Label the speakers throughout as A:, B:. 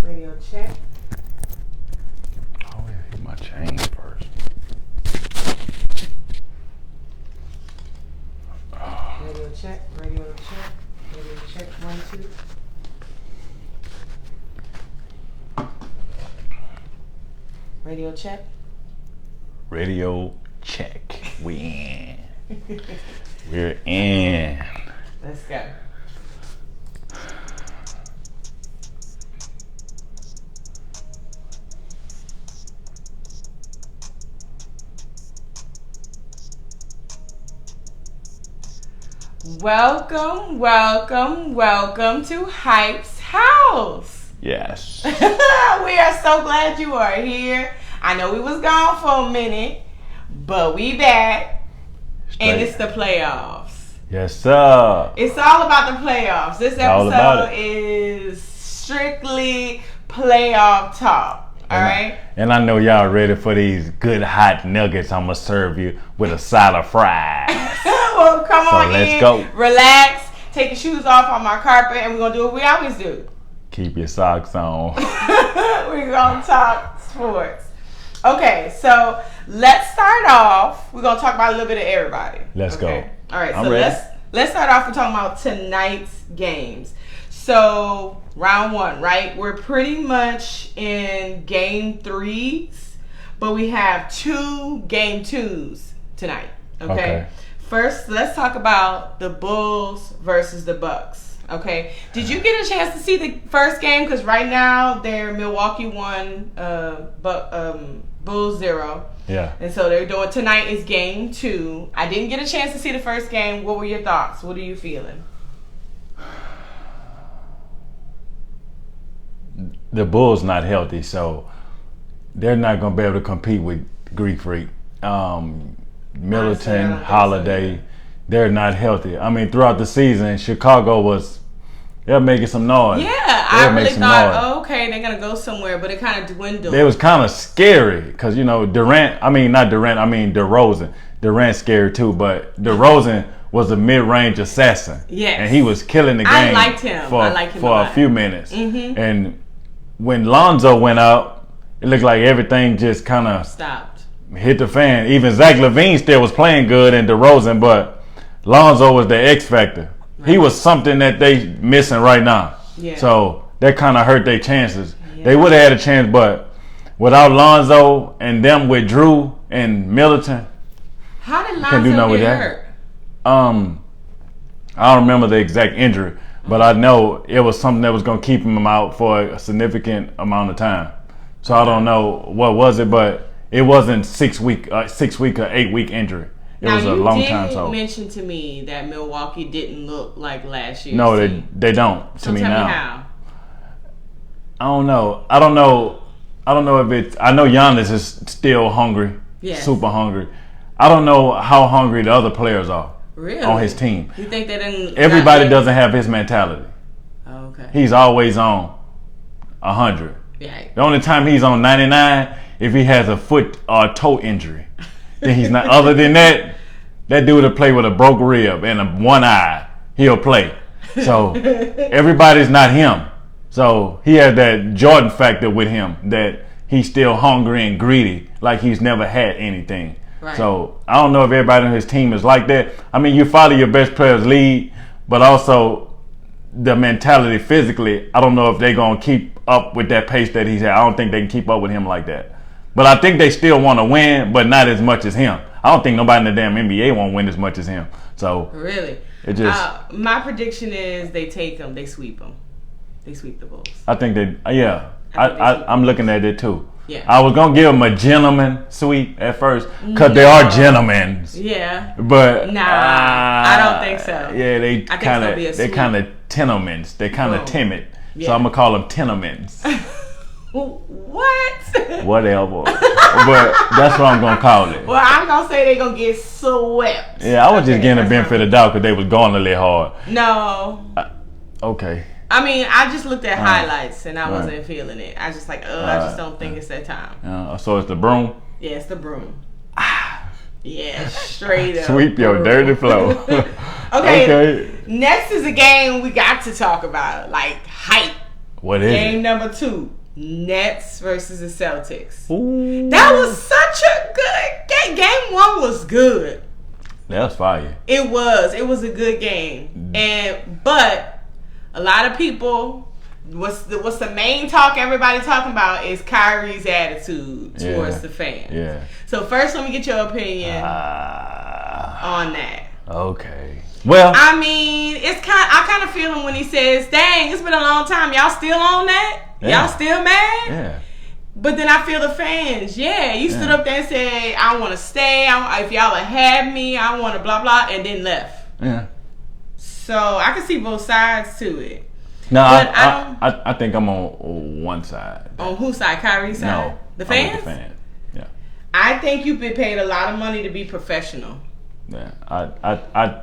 A: Radio check.
B: Oh, yeah, hit my chain first.
A: Radio check. Radio check. Radio check. 1, 2. Radio check.
B: Radio check. We in. We're in.
A: Let's go. Welcome, welcome, welcome to Hype's house.
B: Yes.
A: We are so glad you are here. I know we was gone for a minute, but we back. And it's the playoffs.
B: Yes, sir.
A: It's all about the playoffs. This episode is strictly playoff talk. All right?
B: And I know y'all ready for these good hot nuggets I'm going to serve you with a side of fries.
A: Well, come on
B: let's
A: in,
B: go.
A: Relax, take your shoes off on my carpet, and we're going to do what we always do.
B: Keep your socks on.
A: We're going to talk sports. Okay, so let's start off. We're going to talk about a little bit of everybody.
B: Let's go.
A: All right,
B: I'm
A: so
B: ready.
A: let's start off with talking about tonight's games. So, round 1, right? We're pretty much in game 3s, but we have 2 game 2s tonight. Okay. First, let's talk about the Bulls versus the Bucks. Okay. Did you get a chance to see the first game? Because right now they're Milwaukee 1, Bulls 0.
B: Yeah.
A: And so they're doing tonight is game 2. I didn't get a chance to see the first game. What were your thoughts? What are you feeling?
B: The Bulls not healthy, so they're not going to be able to compete with Greek Freak. Middleton, Holiday, they're not healthy. I mean, throughout the season, Chicago they're making some noise.
A: Yeah, I really thought, okay, they're going to go somewhere, but it kind of dwindled.
B: It was kind of scary because, DeRozan. Durant's scary too, but DeRozan was a mid-range assassin.
A: Yes.
B: And he was killing the game.
A: I liked him.
B: For a few minutes. Mm-hmm. And when Lonzo went out, it looked like everything just kind of
A: stopped.
B: Hit the fan. Even Zach LaVine still was playing good in DeRozan, but Lonzo was the X factor. Right. He was something that they missing right now. Yeah. So that kind of hurt their chances. Yeah. They would have had a chance, but without Lonzo and them with Drew and Middleton,
A: how did Lonzo get hurt?
B: I don't remember the exact injury, but I know it was something that was going to keep him out for a significant amount of time. So I don't know what was it, but it wasn't 6 week or 8 week injury. It was a long time. So
A: you mentioned to me that Milwaukee didn't look like last year.
B: No, they don't.
A: So tell me how.
B: I don't know. I don't know if it's. I know Giannis is still hungry. Yes. Super hungry. I don't know how hungry the other players are.
A: Really?
B: On his team.
A: You think they didn't?
B: Everybody doesn't have his mentality.
A: Oh, okay.
B: He's always on 100.
A: Yeah.
B: The only time he's on 99 if he has a foot or a toe injury. Then he's not. Other than that dude will play with a broke rib and one eye. He'll play. So everybody's not him. So he has that Jordan factor with him that he's still hungry and greedy, like he's never had anything. Right. So I don't know if everybody on his team is like that. I mean, you follow your best player's lead, but also the mentality physically, I don't know if they're going to keep up with that pace that he's at. I don't think they can keep up with him like that. But I think they still want to win, but not as much as him. I don't think nobody in the damn NBA won't win as much as him. So
A: really,
B: it just
A: my prediction is they take them, they sweep them, they sweep the Bulls.
B: I think they, I'm looking at it too.
A: Yeah.
B: I was gonna give them a gentleman sweep at first because they are gentlemen.
A: Yeah.
B: But
A: I don't think so.
B: Yeah, they kind of tenements. They're kind of timid. Yeah. So I'm gonna call them tenements.
A: What?
B: Whatever. But that's what I'm gonna call it.
A: Well, I'm gonna say they're gonna get swept.
B: Yeah, I was just getting the benefit of the doubt because they was going a little hard.
A: No.
B: Okay.
A: I mean, I just looked at highlights and I wasn't feeling it. I just I just don't think it's that time.
B: So it's the broom?
A: Yeah, it's the broom. Yeah, straight up.
B: Sweep your dirty flow.
A: Okay. Next is a game we got to talk about. Like, hype.
B: What is
A: Game
B: it?
A: number 2. Nets versus the Celtics.
B: Ooh.
A: That was such a good game. Game 1 was good.
B: That was fire.
A: It was. It was a good game. But a lot of people, what's the main talk everybody talking about is Kyrie's attitude towards the fans.
B: Yeah.
A: So first, let me get your opinion on that.
B: Okay. Well,
A: I mean, I kind of feel him when he says, "Dang, it's been a long time. Y'all still on that?
B: Yeah.
A: Y'all still mad?"
B: Yeah.
A: But then I feel the fans. Yeah, you stood up there and said, "I want to stay. If y'all have had me, I want to blah blah," and then left.
B: Yeah.
A: So I can see both sides to it.
B: No,
A: but
B: I think I'm on one side.
A: On whose side? Kyrie's side?
B: No,
A: the fans.
B: I'm with the fans. Yeah.
A: I think you've been paid a lot of money to be professional.
B: Yeah. I.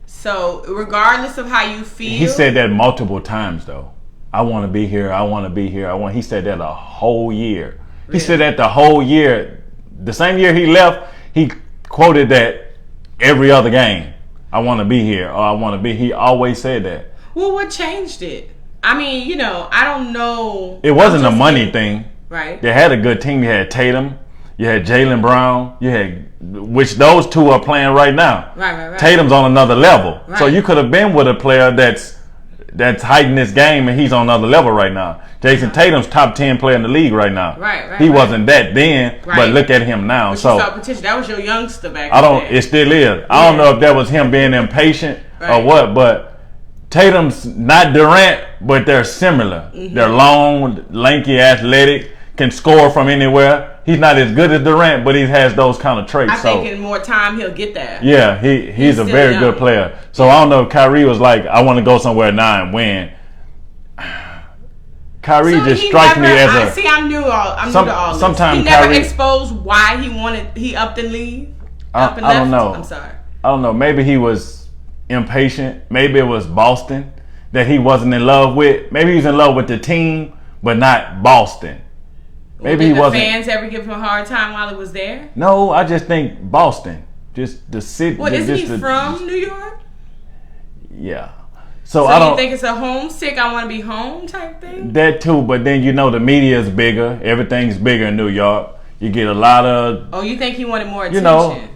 A: So regardless of how you feel,
B: He said that multiple times though. I want to be here. I want to be here. He said that a whole year. Really? He said that the whole year. The same year he left, he quoted that every other game. I want to be here, or I want to be. He always said that.
A: Well, what changed it? I mean, I don't know.
B: It wasn't a money thing.
A: Right.
B: They had a good team. You had Tatum. You had Jaylen Brown. You had, which those two are playing right now.
A: Right.
B: Tatum's on another level.
A: Right.
B: So you could have been with a player that's hiding this game, and he's on another level right now. Jason Tatum's top 10 player in the league right now.
A: Right.
B: He wasn't that then, but look at him now.
A: But
B: so
A: you saw potential. That was your youngster back then.
B: It still is. I don't know if that was him being impatient or what, but Tatum's not Durant, but they're similar. Mm-hmm. They're long, lanky, athletic, can score from anywhere. He's not as good as Durant, but he has those kind of traits.
A: I think in more time he'll get that.
B: Yeah, he's a very good player. So I don't know if Kyrie was like, I want to go somewhere now and win. Kyrie just strikes me as a.
A: See, I'm new to all this.
B: Sometimes
A: he never
B: Kyrie,
A: exposed why he upped and leave.
B: I don't know.
A: I'm sorry.
B: I don't know. Maybe he was impatient. Maybe it was Boston that he wasn't in love with. Maybe he was in love with the team, but not Boston. Maybe he wasn't.
A: Did the fans ever give him a hard time while he was there?
B: No, I just think Boston, just the city.
A: Well, isn't he from New York?
B: Yeah. So
A: I don't think it's a homesick, I want to be home type thing. That
B: too, but then the media is bigger. Everything's bigger in New York. You get a lot of.
A: Oh, you think he wanted more attention?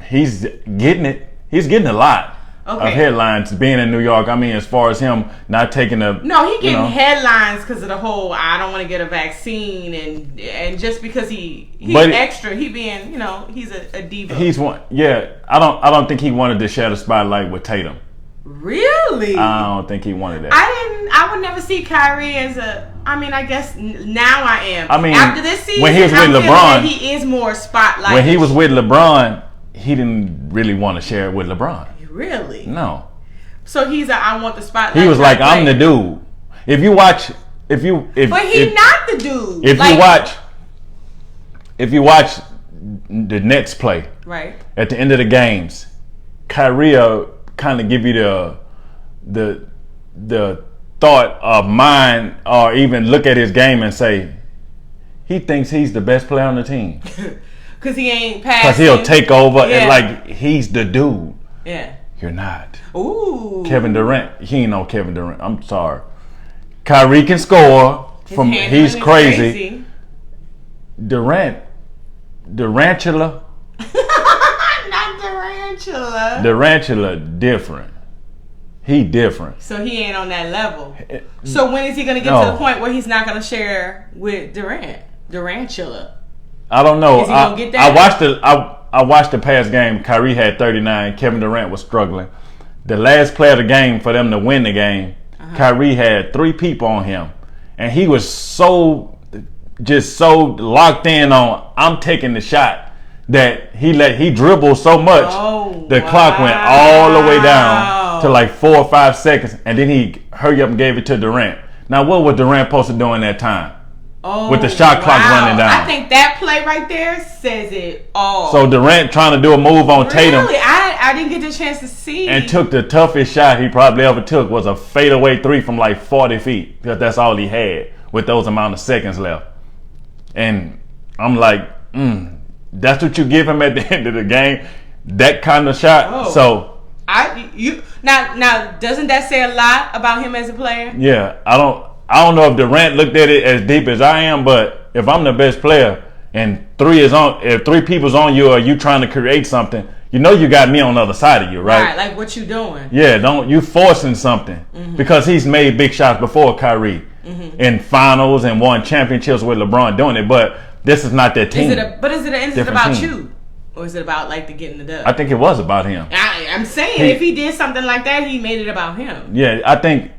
B: He's getting it. He's getting a lot of headlines being in New York. I mean, as far as him not taking a.
A: No, he getting headlines because of the whole I don't want to get a vaccine and just because he's extra, he being he's a diva.
B: He's one. Yeah, I don't think he wanted to share the spotlight with Tatum.
A: Really?
B: I don't think he wanted that.
A: I would never see Kyrie as a. I mean, I guess now I am.
B: I mean,
A: after this season,
B: when he was with LeBron,
A: he is more spotlight.
B: When he was with LeBron, he didn't really want to share it with LeBron.
A: Really?
B: No.
A: So he's I want the spotlight.
B: He was like, I'm the dude. If you watch,
A: but he's not the dude.
B: If you watch the Nets play,
A: right
B: at the end of the games, Kyrie kind of give you the thought of mind, or even look at his game and say he thinks he's the best player on the team
A: because he ain't passing.
B: Because he'll take over and like he's the dude.
A: Yeah,
B: you're not.
A: Ooh,
B: Kevin Durant. He ain't no Kevin Durant. I'm sorry. Kyrie can score. He's crazy. Durant, Durantula.
A: Not Durantula.
B: Durantula different. He different.
A: So he ain't on that level. So when is he going to get to the point where he's not going to share with Durantula?
B: I don't know.
A: Is he going to get that?
B: I watched the past game. Kyrie had 39. Kevin Durant was struggling. The last play of the game for them to win the game, Kyrie had 3 people on him, and he was so locked in on I'm taking the shot that he dribbled so much the clock went all the way down to like 4 or 5 seconds, and then he hurried up and gave it to Durant. Now what was Durant supposed to do in that time? With the shot clock running down.
A: I think that play right there says it all.
B: So Durant trying to do a move on Tatum.
A: Really? I didn't get the chance to see.
B: And took the toughest shot he probably ever took, was a fadeaway 3 from like 40 feet. Because that's all he had with those amount of seconds left. And I'm like, that's what you give him at the end of the game? That kind of shot?
A: Oh.
B: So
A: now doesn't that say a lot about him as a player?
B: Yeah, I don't know if Durant looked at it as deep as I am, but if I'm the best player and if 3 people's on you or you trying to create something, you know you got me on the other side of you, right?
A: Right, like what you doing?
B: Yeah, don't you forcing something because he's made big shots before Kyrie in finals and won championships with LeBron doing it, but this is not that team.
A: Is it about you? Or is it about like the getting the dub?
B: I think it was about him.
A: I'm saying if he did something like that, he made it about him.
B: Yeah, I think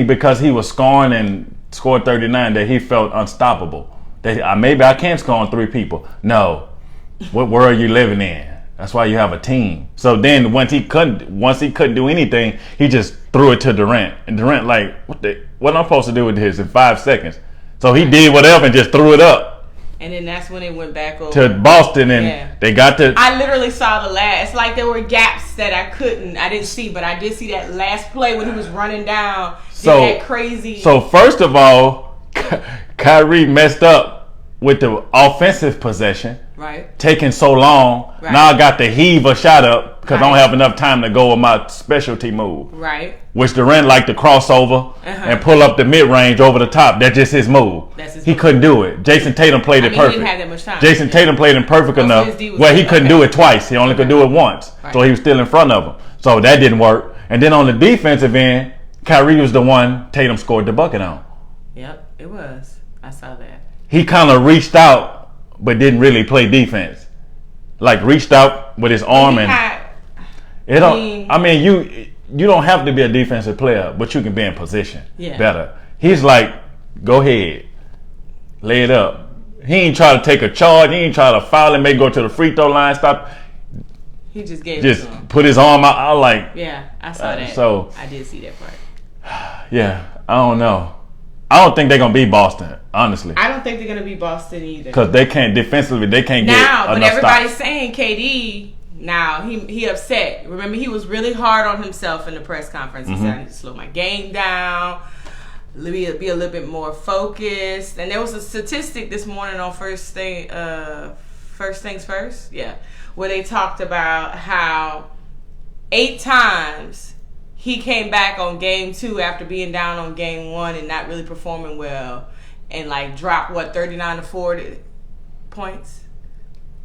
B: because he was scoring and scored 39 that he felt unstoppable. That maybe I can't score on 3 people. No, what world are you living in? That's why you have a team. So then once he couldn't do anything, he just threw it to Durant, and Durant like what am I supposed to do with this in 5 seconds? So he did whatever and just threw it up.
A: And then that's when it went back over
B: to Boston, and they got to.
A: I literally saw the last. It's like there were gaps that I didn't see, but I did see that last play when he was running down. That crazy. So
B: first of all, Kyrie messed up with the offensive possession.
A: Right.
B: Taking so long. Right. Now I got to heave a shot up because I don't have enough time to go with my specialty move.
A: Right.
B: Which Durant liked to cross over and pull up the mid-range over the top. That's just his move. He couldn't do it. Jason Tatum played it perfect.
A: He didn't have that much time.
B: Jason Tatum played it perfect enough where he couldn't do it twice. He only could do it once. Right. So he was still in front of him. So that didn't work. And then on the defensive end, Kyrie was the one Tatum scored the bucket on.
A: Yep, it was. I saw that.
B: He kind of reached out but didn't really play defense. Like reached out with his arm you don't have to be a defensive player, but you can be in position better. He's like, go ahead, lay it up. He ain't try to take a charge. He ain't try to foul and make go to the free throw line. Stop.
A: He just gave it to him.
B: Put his arm out. I like.
A: Yeah, I saw that.
B: So
A: I did see that part.
B: Yeah, I don't know. I don't think they're gonna beat Boston, honestly.
A: I don't think they're gonna beat Boston either.
B: Because they can't defensively. They can't get
A: now. But everybody's
B: stops.
A: saying KD. Now he upset. Remember, he was really hard on himself in the press conference. He said, "I need to slow my game down, be a little bit more focused." And there was a statistic this morning on First Things First, where they talked about how 8 times he came back on game 2 after being down on game 1 and not really performing well, and like dropped 39 to 40 points.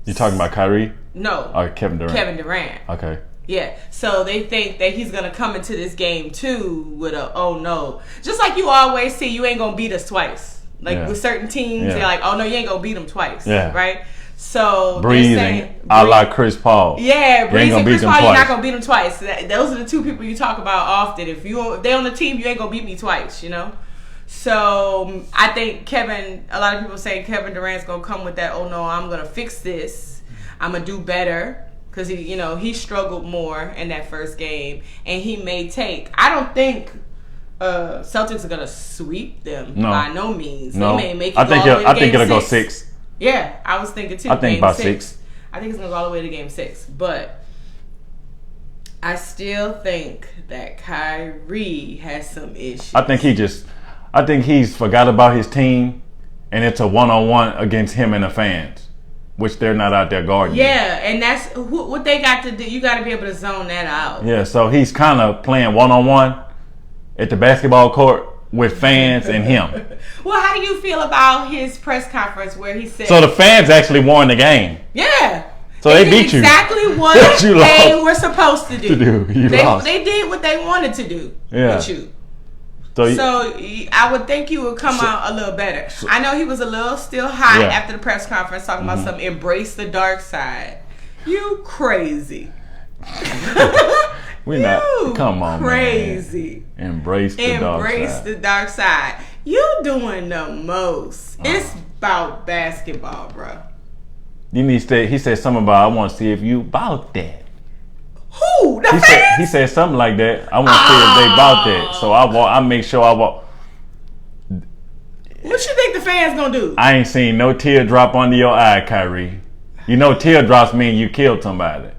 B: You talking about Kyrie?
A: No.
B: Or Kevin Durant?
A: Kevin Durant.
B: Okay.
A: Yeah. So they think that he's going to come into this game too with oh no. Just like you always see, you ain't going to beat us twice. Like with certain teams, they're like, oh no, you ain't going to beat them twice. Yeah. Right? So
B: breathing, a la Chris Paul.
A: Yeah, breathing Chris Paul, you're not going to beat them twice. Those are the 2 people you talk about often. If they on the team, you ain't going to beat me twice, you know? So I think a lot of people say Kevin Durant's going to come with that, oh no, I'm going to fix this. I'm going to do better. Because he struggled more in that first game. And he may take, I don't think Celtics are going to sweep them by no means.
B: No.
A: They may make it
B: I think it'll go 6.
A: Yeah, I was thinking too.
B: I think about 6.
A: I think it's going to go all the way to game 6. But I still think that Kyrie has some issues. I think he's forgot about his team, and it's a one-on-one against him and the fans, which they're not out there guarding. Yeah, and that's what they got to do. You got to be able to zone that out.
B: Yeah, so he's kind of playing one-on-one at the basketball court with fans and him.
A: Well, how do you feel about his press conference where he said...
B: So the fans actually won the game.
A: Yeah.
B: So they beat you.
A: Exactly what they were supposed to do. They did what they wanted to do with you. So I would think you would come out a little better. I know he was a little still hot after the press conference talking about some embrace the dark side. You crazy.
B: Come on,
A: crazy.
B: Man. Embrace
A: the dark side. You doing the most. It's about basketball, bro.
B: He said something about, I want to see if you about that.
A: Who? The fans?
B: He said something like that. I want to see if they about that. So I make sure I walk.
A: What you think the fans gonna do?
B: I ain't seen no teardrop under your eye, Kyrie. You know teardrops mean you killed somebody.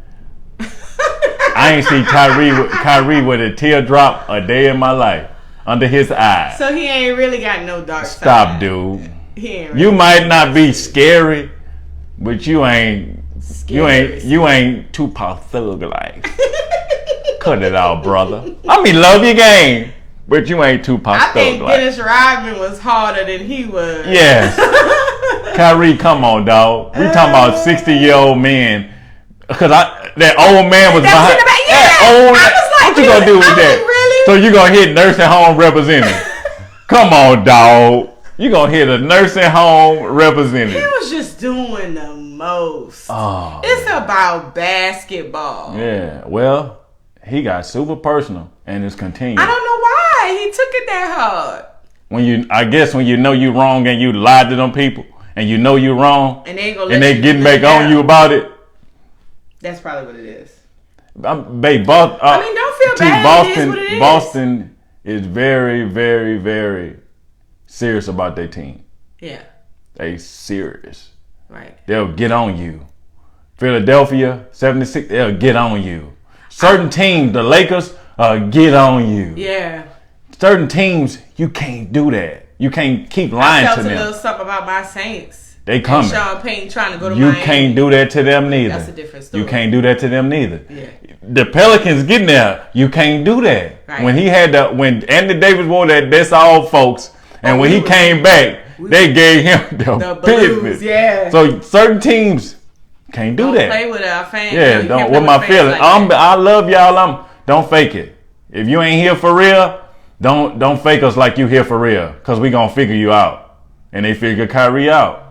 B: I ain't seen Kyrie with a teardrop a day in my life under his eye.
A: So he ain't really got no dark side.
B: Stop, dude.
A: He ain't really
B: you might not be scary, but you ain't Tupac Thug like. Cut it out, brother. Love your game. But you ain't Tupac.
A: I think Dennis Rodman was harder than he was.
B: Yes. Kyrie, come on, dog. We talking about 60-year-old men. Because that old man was behind. What you gonna do with that? Really? So you gonna hit nursing home representative? Come on, dog. You gonna hit a nursing home representative?
A: He was just doing the most. Oh, it's about basketball.
B: Yeah. Well, he got super personal and it's continuing.
A: I don't know why he took it that hard.
B: I guess when you know you wrong and you lied to them people and you know you wrong
A: and they
B: getting back on you about it.
A: That's probably what it is.
B: Don't feel bad.
A: Boston, it is what it is.
B: Boston is very, very, very serious about their team.
A: Yeah.
B: They serious.
A: Right.
B: They'll get on you. Philadelphia, 76, they'll get on you. Certain teams, the Lakers, get on you.
A: Yeah.
B: Certain teams, you can't do that. You can't keep lying to them.
A: I felt a little something about my Saints.
B: They coming.
A: Sean Payton trying to go to Miami.
B: You can't do that to them neither.
A: That's a different story.
B: You can't do that to them neither.
A: Yeah.
B: The Pelicans getting there. You can't do that.
A: Right.
B: When Anthony Davis wore that's all folks, and when he came back, they gave him the business.
A: Yeah.
B: So certain teams can't do that.
A: Play with our fans.
B: Yeah, don't with my feelings. Like I love y'all. Don't fake it. If you ain't here for real, don't fake us like you here for real, cause we gonna figure you out, and they figure Kyrie out.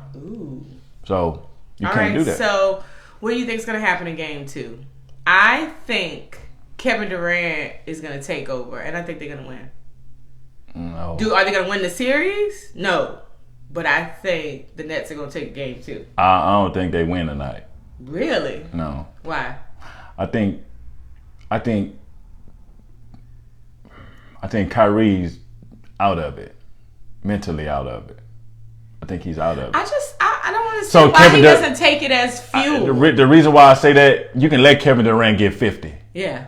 B: So you can't do that.
A: So what do you think is going to happen in game 2? I think Kevin Durant is going to take over, and I think they're going to win.
B: No.
A: Are they going to win the series? No. But I think the Nets are going to take game 2.
B: I don't think they win tonight.
A: Really?
B: No.
A: Why?
B: I think Kyrie's out of it. Mentally out of it. I think he's out of it.
A: I don't understand why he doesn't take it as fuel.
B: The reason why I say that, you can let Kevin Durant get 50.
A: Yeah.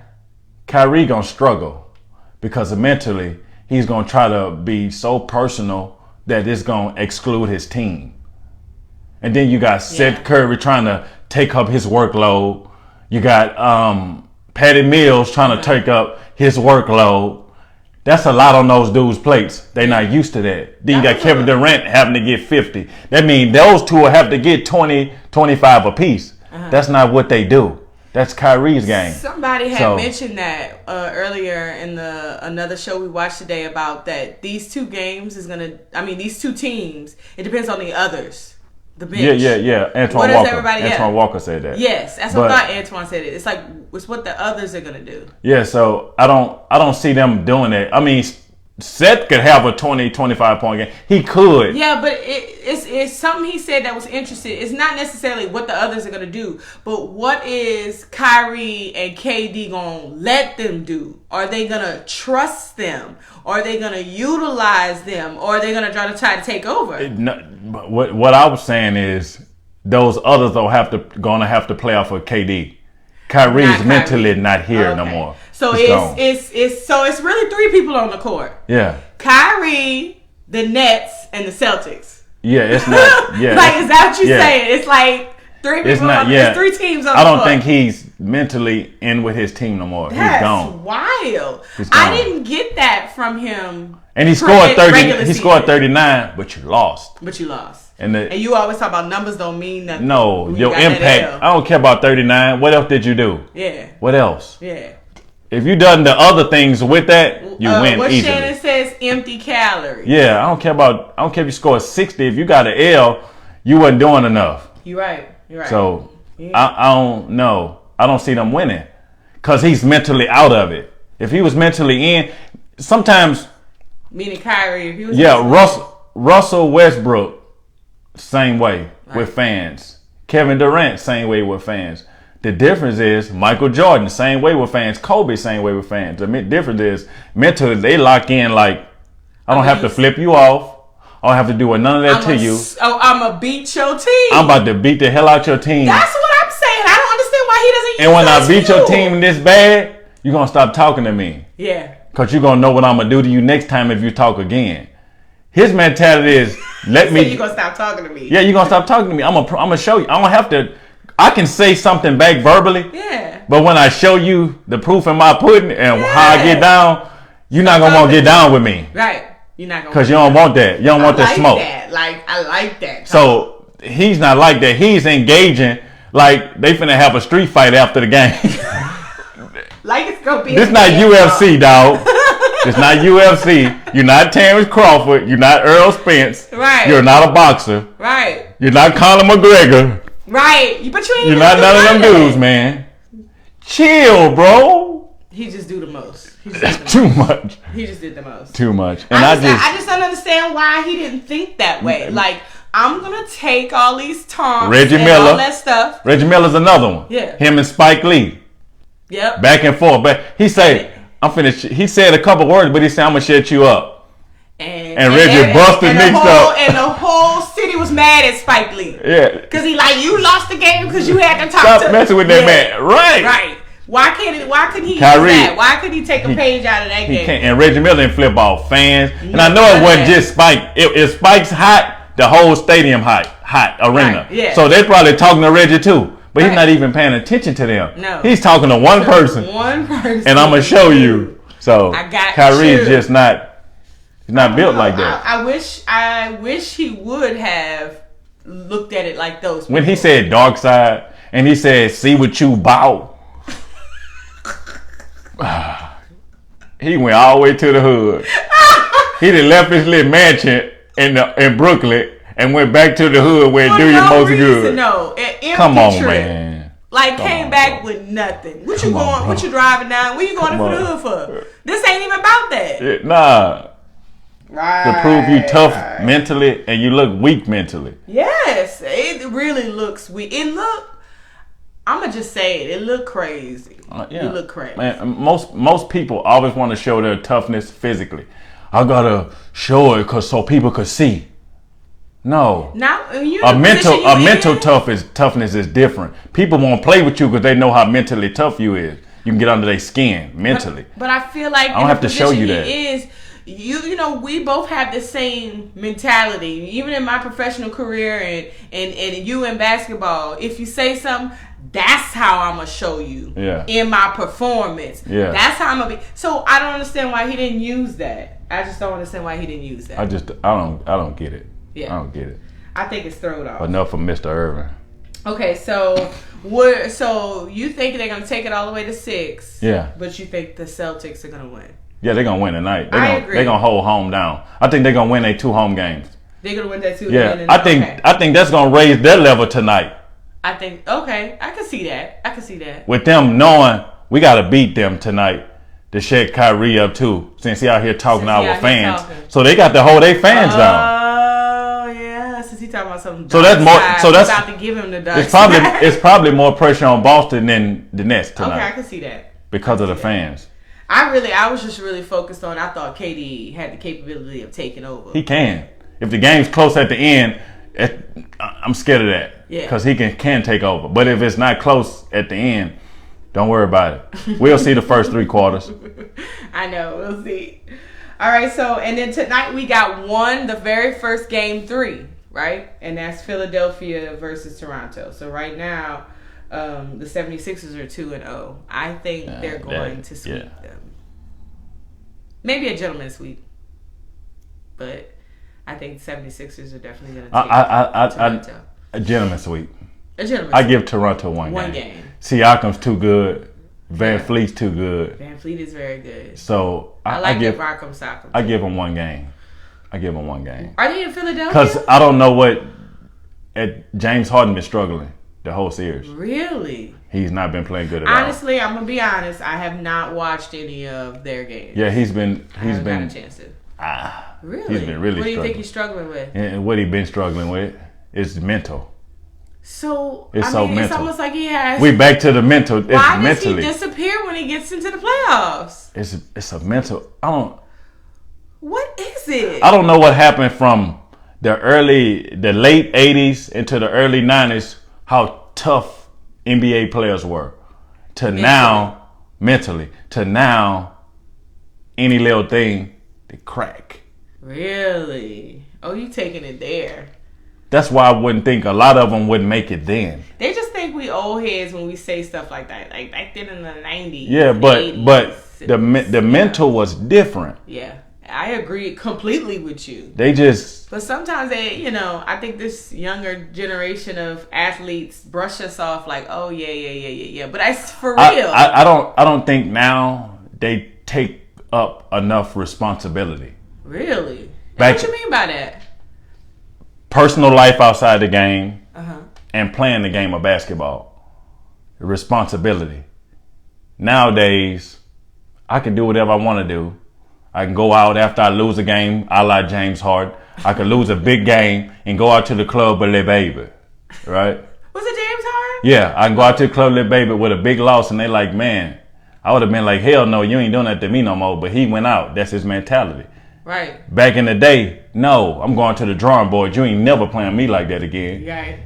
B: Kyrie gonna struggle because mentally he's gonna try to be so personal that it's gonna exclude his team. And then you got Seth Curry trying to take up his workload. You got Patty Mills trying to take up his workload. That's a lot on those dudes' plates. They're not used to that. Then you got Kevin Durant having to get 50. That means those two will have to get 20, 25 apiece. That's not what they do. That's Kyrie's game.
A: Somebody had mentioned that earlier in another show we watched today about that these two games these two teams, it depends on the others. The bench.
B: Yeah. Antoine Walker said that.
A: Yes, that's what I thought Antoine said it. It's like it's what the others are gonna do.
B: Yeah, so I don't see them doing that. I mean, Seth could have a 20, 25 point game. He could.
A: Yeah, but it's something he said that was interesting. It's not necessarily what the others are gonna do, but what is Kyrie and KD gonna let them do? Are they gonna trust them? Are they gonna utilize them? Or are they gonna try to take over?
B: What I was saying is those others gonna have to play off of KD. Kyrie's mentally not here no more.
A: So it's really 3 people on the court.
B: Yeah.
A: Kyrie, the Nets, and the Celtics.
B: Yeah, it's not. Yeah.
A: Like, is that what you're saying? It's like 3 people. It's 3 teams on the court.
B: I don't think he's mentally in with his team no more. He's gone.
A: That's wild. I didn't get that from him.
B: And he scored 30. He scored 39, but you lost. And
A: you always talk about numbers don't mean nothing.
B: No, your impact. I don't care about 39. What else did you do?
A: Yeah.
B: What else?
A: Yeah.
B: If you done the other things with that, you win
A: what
B: easily.
A: Shannon says, empty calories.
B: Yeah, I don't care if you score 60. If you got an L, you wasn't doing enough.
A: You're right.
B: So I don't know. I don't see them winning because he's mentally out of it. If he was mentally in, sometimes.
A: Meaning Kyrie. If he was
B: Russell Westbrook. Same way with fans. Kevin Durant, same way with fans. The difference is Michael Jordan, same way with fans. Kobe, same way with fans. The difference is mentally they lock in like, I don't have to flip you off. I don't have to do none of that to you.
A: I'm going to beat your team.
B: I'm about to beat the hell out your team.
A: That's what I'm saying. I don't understand why he doesn't use
B: And when I beat your team this bad, you're going to stop talking to me.
A: Yeah.
B: Because you're going to know what I'm going to do to you next time if you talk again. His mentality is, you're going
A: to stop talking to me.
B: Yeah, you're going to stop talking to me. I'm going to show you. I don't have to. I can say something back verbally.
A: Yeah.
B: But when I show you the proof in my pudding and how I get down, you're not gonna want to get down with me.
A: Right. You're not gonna.
B: Because you don't want that. You don't want that smoke.
A: I like that.
B: So he's not like that. He's engaging like they finna have a street fight after the game.
A: Like it's gonna be.
B: This not UFC, dog. It's not UFC. You're not Terrence Crawford. You're not Earl Spence.
A: Right.
B: You're not a boxer.
A: Right.
B: You're not Conor McGregor.
A: Right. But
B: you're not none of them dudes, man. Chill, bro.
A: He just do the most.
B: Too much.
A: He just did the most.
B: Too much. And
A: I just don't understand why he didn't think that way. Like, I'm gonna take all these taunts and all that stuff.
B: Reggie Miller's another one.
A: Yeah.
B: Him and Spike Lee.
A: Yep.
B: Back and forth. But he said, I'm finished. He said a couple words, but he said, I'm gonna shut you up. And Reggie busted Nick's up.
A: And the whole city was mad at Spike Lee.
B: Yeah.
A: Because he like, you lost the game because you had to talk
B: Stop messing with that man. Right.
A: Right. Why couldn't he
B: Kyrie,
A: use that? Why couldn't he take a page out of that game?
B: Can't. And Reggie Miller didn't flip off fans. And I know it wasn't just Spike. If Spike's hot, the whole stadium hot arena.
A: Right. Yeah.
B: So they're probably talking to Reggie too. But he's not even paying attention to them.
A: No.
B: He's talking to one person. And I'm going to show you. So Kyrie's just not, he's not built like that.
A: I wish he would have looked at it like those people.
B: When he said Darkside and he said, see what you bout. He went all the way to the hood. He done left his little mansion in Brooklyn and went back to the hood where it do you most good.
A: No,
B: come on, man.
A: Like came back with nothing. What you going? What you driving down? Where you going to the hood for? This ain't even about that.
B: Nah. Right. To prove you tough mentally and you look weak mentally.
A: Yes, it really looks weak. I'm gonna just say it looked crazy.
B: Yeah.
A: It looked crazy.
B: Man, most people always want to show their toughness physically. I gotta show it so people could see. No. A mental toughness is different. People won't play with you because they know how mentally tough you is. You can get under their skin mentally.
A: But I feel like
B: I don't have to show you that.
A: You know, we both have the same mentality. Even in my professional career and you in basketball, if you say something, that's how I'm gonna show you in my performance. Yeah. That's how I'm gonna be. So I don't understand why he didn't use that. I just don't understand why he didn't use that.
B: I don't get it. Yeah. I don't get it.
A: I think it's thrown off.
B: Enough from Mr. Irvin.
A: Okay, so you think they're gonna take it all the way to 6? Yeah. But you think the Celtics are gonna win?
B: Yeah, they're gonna win tonight.
A: I agree.
B: They're gonna hold home down. I think they're gonna win their 2 home games.
A: They're gonna win that 2.
B: Yeah, I think that's gonna raise their level tonight.
A: I think I can see that.
B: With them knowing we gotta beat them tonight to shake Kyrie up too, since he out here talking to our fans. So they got to hold their fans down.
A: Oh yeah, since he talking about something.
B: So that's more. So that's
A: about to give him the Darkside.
B: It's probably more pressure on Boston than the Nets tonight.
A: Okay, I can see that
B: because of the fans.
A: I was just really focused on. I thought KD had the capability of taking over.
B: He can. If the game's close at the end, I'm scared of that. Yeah. Because he can take over. But if it's not close at the end, don't worry about it. We'll see the first 3 quarters.
A: I know. We'll see. All right. So, and then tonight we got the very first game 3, right? And that's Philadelphia versus Toronto. So right now, the 76ers are 2-0. I think they're going to sweep them. Maybe a gentleman's sweep. But I think the 76ers are definitely going to take Toronto.
B: A gentleman's sweep.
A: I
B: give Toronto one game.
A: One game.
B: Siakam's too good. Van Fleet's too good.
A: Van Fleet is very good.
B: So
A: I give Rock'em Sock'em.
B: I give him one game. Are
A: they in Philadelphia?
B: Because I don't know what James Harden been struggling the whole series.
A: Really?
B: He's not been playing good at all.
A: Honestly, I'm gonna be honest. I have not watched any of their games.
B: Yeah, he's been.
A: I haven't had a chance to. Really?
B: He's been really struggling.
A: What do you think he's struggling with?
B: And what he's been struggling with is mental.
A: So
B: it's
A: mental. It's almost like he has.
B: We back to the mental.
A: Why does he disappear when he gets into the playoffs?
B: It's a mental.
A: What is it?
B: I don't know what happened from the late 80s into the early 90s. How tough NBA players were to now mentally to now any little thing they crack.
A: Really? Oh, you taking it there?
B: That's why I wouldn't think a lot of them wouldn't make it then.
A: They just think we old heads when we say stuff like that. Like back then in the 90s.
B: Yeah, but The mental was different.
A: Yeah. I agree completely with you.
B: They just...
A: But sometimes I think this younger generation of athletes brush us off like, oh, yeah. But it's for real.
B: I don't think now they take up enough responsibility.
A: Really? What you mean by that?
B: Personal life outside the game and playing the game of basketball. Responsibility. Nowadays, I can do whatever I want to do. I can go out after I lose a game, a la James Harden. I could lose a big game and go out to the club with Le Baby, right?
A: Was it James Harden?
B: Yeah, I can go out to the club with Le Baby with a big loss, and they like, man, I would have been like, hell no, you ain't doing that to me no more. But he went out. That's his mentality.
A: Right.
B: Back in the day, no, I'm going to the drawing board. You ain't never playing me like that again.
A: Right.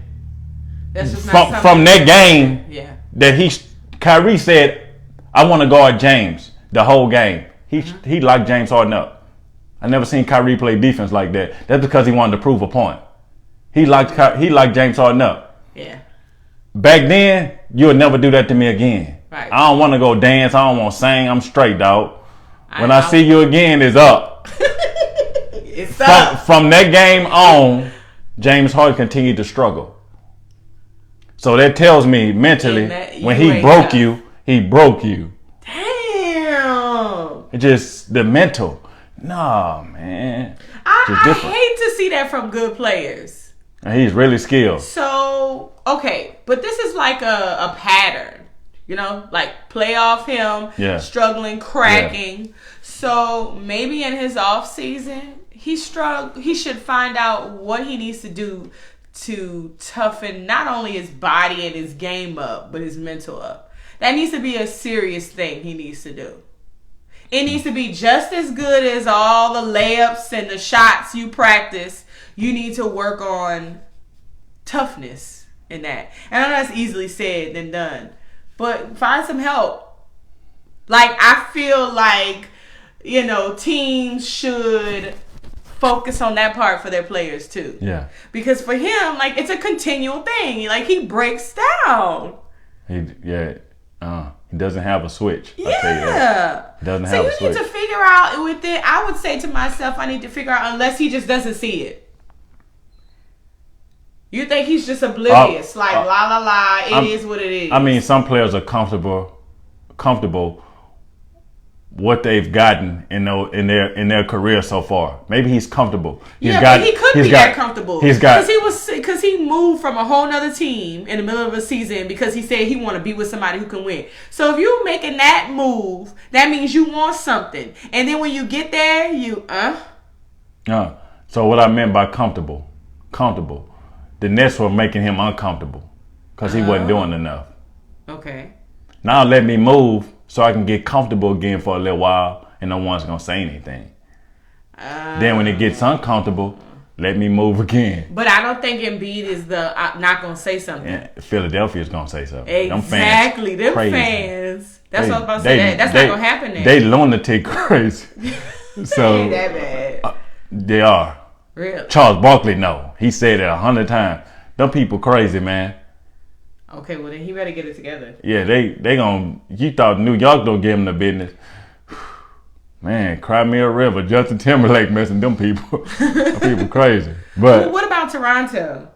A: That's just not
B: from that game. Yeah. That Kyrie said, I want to guard James the whole game. He locked James Harden up. I never seen Kyrie play defense like that. That's because he wanted to prove a point. He locked James Harden up.
A: Yeah.
B: Back then, you would never do that to me again.
A: Right.
B: I don't want to go dance. I don't want to sing. I'm straight, dog. When I see you again, it's up.
A: It's up.
B: From that game on, James Harden continued to struggle. So that tells me mentally, when he broke you, he broke you.
A: Damn.
B: It's just the mental. Nah, man.
A: I hate to see that from good players.
B: And he's really skilled.
A: So, okay. But this is like a pattern. Like playoff him, struggling, cracking. Yeah. So maybe in his off season, he should find out what he needs to do to toughen not only his body and his game up, but his mental up. That needs to be a serious thing he needs to do. It needs to be just as good as all the layups and the shots you practice. You need to work on toughness in that. And I know that's easily said than done. But find some help. Like, I feel like, teams should focus on that part for their players too.
B: Yeah.
A: Because for him, like, it's a continual thing. Like, he breaks down.
B: He doesn't have a switch.
A: Yeah. I'll tell you that.
B: He doesn't have a switch.
A: So you need to figure out with it. I would say to myself, I need to figure out, unless he just doesn't see it. You think he's just oblivious, it is what it is.
B: I mean, some players are comfortable what they've gotten in their career so far. Maybe he's comfortable.
A: But he could be that comfortable. Because he moved from a whole nother team in the middle of a season because he said he want to be with somebody who can win. So if you're making that move, that means you want something. And then when you get there,
B: So what I meant by comfortable. The Nets were making him uncomfortable because he wasn't doing enough.
A: Okay.
B: Now let me move so I can get comfortable again for a little while and no one's going to say anything. Then when it gets uncomfortable, let me move again.
A: But I don't think Embiid is not going to say something.
B: Yeah, Philadelphia's going to say something.
A: Exactly. Them fans. That's what I was about to say. That's not going to happen there.
B: They lunatic crazy. So
A: ain't that bad.
B: They are.
A: Really?
B: Charles Barkley, no. He said it 100 times. Them people crazy, man.
A: Okay, well then he better get it together.
B: Yeah, they gonna. You thought New York don't give him the business. Man, cry me a river. Justin Timberlake messing them people. Them people crazy. But
A: what about Toronto?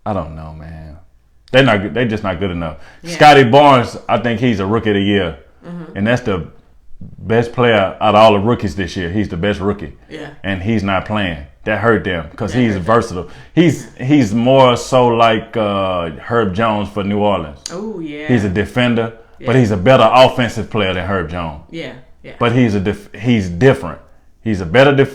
B: I don't know, man. They're just not good enough. Yeah. Scotty Barnes, I think he's a rookie of the year. Mm-hmm. And that's the best player out of all the rookies this year. He's the best rookie.
A: Yeah.
B: And he's not playing. That hurt them because he's versatile. He's more so like Herb Jones for New Orleans.
A: Oh, yeah.
B: He's a defender, but he's a better offensive player than Herb Jones.
A: Yeah, yeah.
B: But he's different. He's a better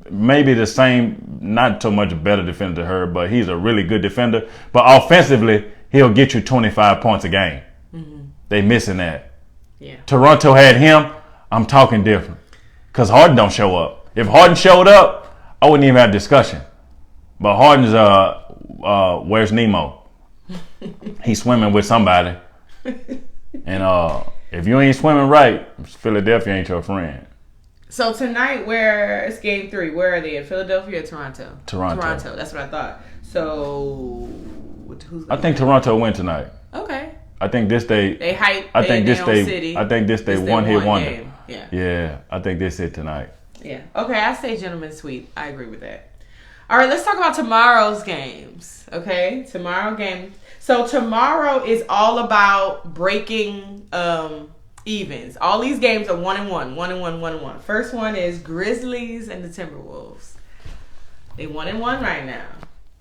B: maybe the same, not so much a better defender than Herb, but he's a really good defender. But offensively, he'll get you 25 points a game. Mm-hmm. They missing that.
A: Yeah.
B: Toronto had him. I'm talking different because Harden don't show up. If Harden showed up, I wouldn't even have a discussion. But Harden's where's Nemo? He's swimming with somebody. And if you ain't swimming right, Philadelphia ain't your friend.
A: So tonight, it's game 3. Where are they? In Philadelphia or Toronto? Toronto. That's what I thought. So
B: I think Toronto win tonight.
A: Okay.
B: I think this day
A: they hype.
B: I think this day one hit wonder.
A: Yeah.
B: Yeah, I think this it tonight.
A: Yeah. Okay, I say gentleman's sweep. I agree with that. All right, let's talk about tomorrow's games. Okay, tomorrow game. So tomorrow is all about breaking evens. All these games are 1-1, 1-1, 1-1. First one is Grizzlies and the Timberwolves. They 1-1 right now.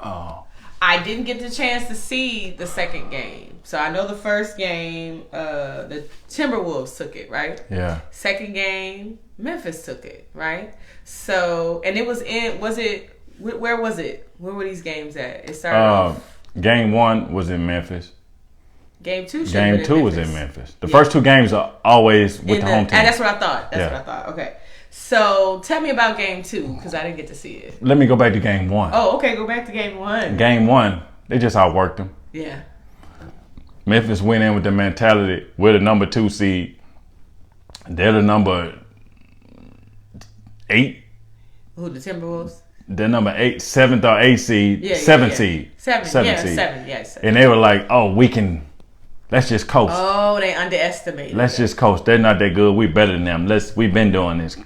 B: Oh.
A: I didn't get the chance to see the second game. So I know the first game, the Timberwolves took it, right?
B: Yeah.
A: Second game, Memphis took it, right? So, and it was where was it? Where were these games at? It started off.
B: Game 1 was in Memphis.
A: Game 2
B: Game 2 was in Memphis. The first 2 games are always with the home team.
A: And that's what I thought. That's what I thought. Okay. So tell me about game 2 because I didn't get to see it.
B: Let me go back to game 1.
A: Oh, okay. Go back to game 1.
B: Game 1, they just outworked them.
A: Yeah.
B: Memphis went in with the mentality, we're the number 2 seed. They're the number 8.
A: Who, the Timberwolves?
B: They're number 8, 7th or 8th seed, 7th seed.
A: 7
B: seed.
A: 7, yes.
B: And they were like, oh, let's just coast.
A: Oh, they underestimated.
B: Let's just coast. They're not that good. We better than them. We've been doing this.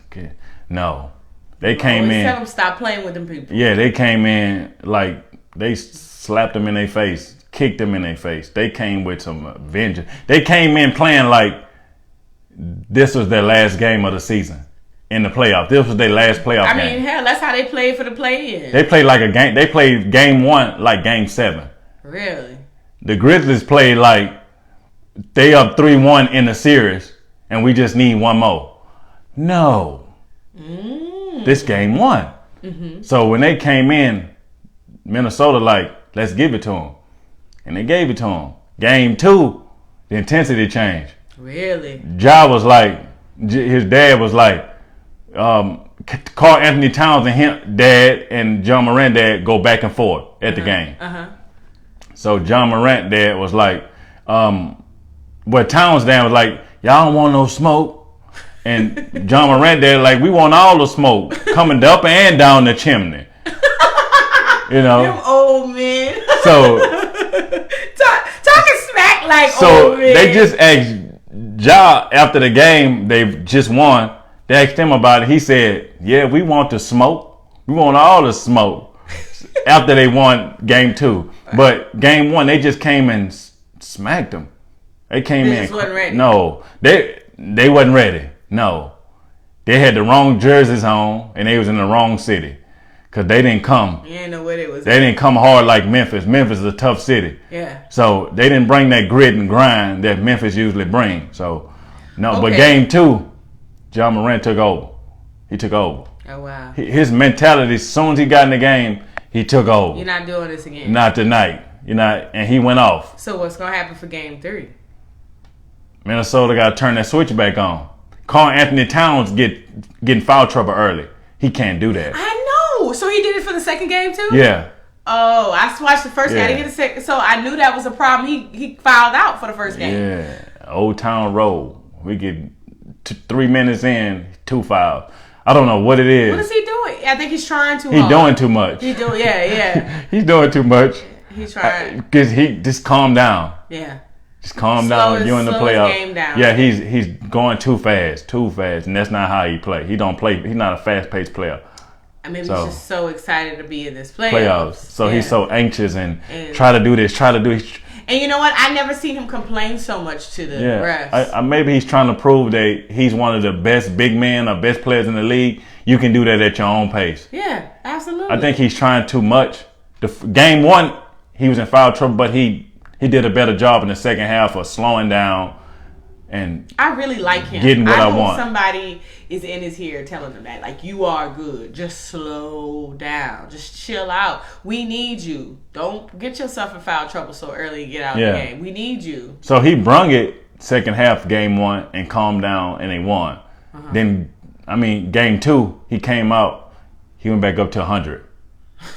B: No. They came in.
A: Tell them stop playing with them people.
B: Yeah, they came in like they slapped them in their face, kicked them in their face. They came with some vengeance. They came in playing like this was their last game of the season in the playoff. This was their last playoff game.
A: I mean, hell, that's how they played for the play-in.
B: They played like a game. They played game 1 like game 7.
A: Really?
B: The Grizzlies played like they up 3-1 in the series, and we just need one more. No. This game 1. Mm-hmm. So when they came in, Minnesota like, let's give it to them. And they gave it to them. Game 2, the intensity changed.
A: Really?
B: Ja was like, his dad was like, Carl Anthony Towns and him, dad, and John Morant dad go back and forth at the game. So John Morant dad was like, but Towns dad was like, y'all don't want no smoke. And John Morant dad like, we want all the smoke coming up and down the chimney. You know?
A: Them old men.
B: So
A: talking smack like
B: So
A: old men.
B: they just asked Ja after the game, they just won. They asked him about it. He said, yeah, we want the smoke. We want all the smoke. After they won game 2. But game 1, they just came and smacked them. They came in.
A: Wasn't ready.
B: No, they wasn't ready. No. They had the wrong jerseys on and they was in the wrong city. Because they didn't come.
A: You didn't know where they was.
B: They didn't come hard like Memphis. Memphis is a tough city.
A: Yeah.
B: So they didn't bring that grit and grind that Memphis usually bring. So, no.
A: Okay.
B: But game 2, John Morant took over. He took over.
A: Oh, wow.
B: His mentality, as soon as he got in the game, he took over.
A: You're not doing this again.
B: Not tonight. And he went off.
A: So what's going to happen for game 3?
B: Minnesota got to turn that switch back on. Carl Anthony Towns getting foul trouble early. He can't do that.
A: I know. So he did it for the second game too?
B: Yeah.
A: Oh, I watched the first game. I didn't get a second. So I knew that was a problem. He fouled out for the first game.
B: Yeah. Old Town Road. We get 3 minutes in, 2 fouls. I don't know what it is.
A: What is he doing? I think he's trying too hard.
B: He's doing too much.
A: Yeah.
B: He's doing too much.
A: He's trying.
B: Because he just calm down.
A: Yeah.
B: Just calm down. You're in the playoff.
A: Game down.
B: Yeah, he's going too fast, and that's not how he play. He don't play. He's not a fast-paced player.
A: I mean, he's just so excited to be in this playoffs.
B: So he's so anxious and try to do this.
A: And you know what? I never seen him complain so much to the refs.
B: Maybe he's trying to prove that he's one of the best big men or best players in the league. You can do that at your own pace.
A: Yeah, absolutely.
B: I think he's trying too much. Game 1, he was in foul trouble, but he did a better job in the second half of slowing down and
A: I really like him.
B: Getting what I want.
A: Somebody is in his ear telling him that, like, you are good. Just slow down. Just chill out. We need you. Don't get yourself in foul trouble so early and get out of the game. We need you.
B: So he brung it second half game 1 and calmed down and they won. Then, game 2, he came out. He went back up to 100.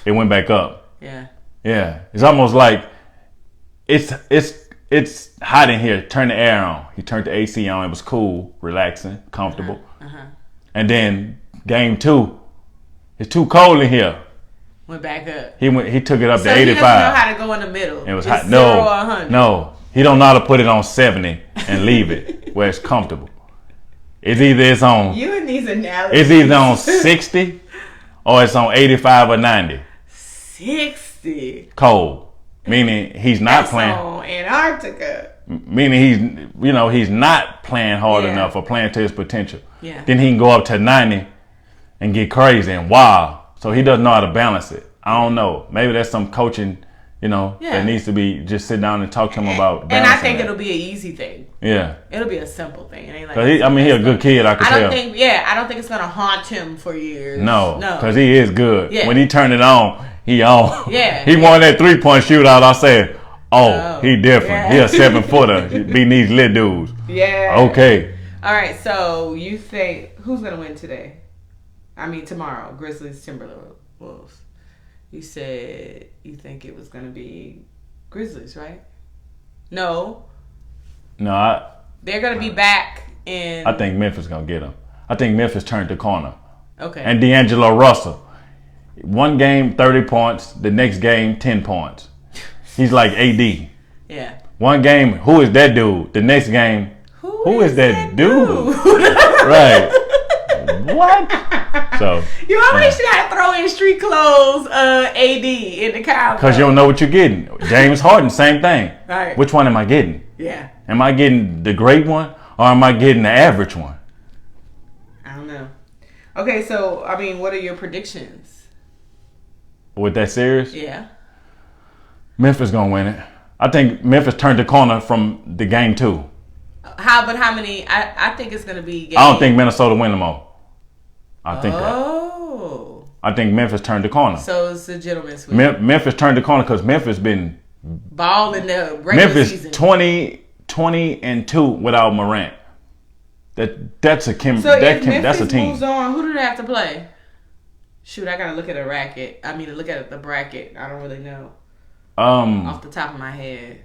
B: It went back up.
A: Yeah.
B: It's almost like it's hot in here. Turn the air on. He turned the AC on. It was cool, relaxing, comfortable. And then game 2, it's too cold in here.
A: Went back up.
B: He took it up to 85.
A: So he doesn't know how to go in the middle.
B: It was
A: it's
B: hot.
A: 0 or 100.
B: No. He don't know how to put it on 70 and leave it where it's comfortable. it's on.
A: You and these analogies.
B: It's either on 60 or it's on 85 or 90.
A: 60.
B: Cold, meaning he's not
A: That's
B: playing.
A: on Antarctica.
B: Meaning he's not playing hard enough or playing to his potential.
A: Yeah.
B: Then he can go up to 90 and get crazy and wild. So he doesn't know how to balance it. I don't know. Maybe that's some coaching, that needs to be just sit down and talk to him about balancing.
A: And I think
B: that.
A: it'll be an easy thing.
B: Yeah.
A: It'll be a simple thing. It ain't like
B: Cause he's a good kid. I can tell.
A: I don't think it's gonna haunt him for years.
B: No, because he is good.
A: Yeah.
B: When he turned it on, he on.
A: Yeah.
B: He won that 3-point shootout. I said, he different.
A: Yeah.
B: He a 7-footer beating these little dudes.
A: Yeah.
B: Okay.
A: All right. So you think who's gonna win today? I mean tomorrow. Grizzlies, Timberwolves. You said you think it was gonna be Grizzlies, right? No.
B: No,
A: they're gonna be back in.
B: I think Memphis gonna get them. I think Memphis turned the corner.
A: Okay.
B: And D'Angelo Russell, one game 30 points, the next game 10 points. He's like AD.
A: Yeah.
B: One game, who is that dude? The next game, who is that dude? Right. What? So
A: you always gotta throw in street clothes, AD in the Cowboys.
B: Because you don't know what you're getting. James Harden, same thing.
A: Right.
B: Which one am I getting?
A: Yeah.
B: Am I getting the great one or am I getting the average one?
A: I don't know. Okay, so I mean, what are your predictions?
B: With that series?
A: Yeah.
B: Memphis gonna win it. I think Memphis turned the corner from the game 2.
A: How many? I think it's gonna be.
B: I don't think Minnesota win them all. I think that.
A: Oh.
B: I think Memphis turned the corner.
A: So it's a gentleman's sweep.
B: Memphis turned the corner because Memphis been
A: ball in the regular season.
B: 20-2 without Morant. That's a team.
A: Moves on, who do they have to play? Shoot, I gotta look at look at the bracket. I don't really know. Off the top of my head.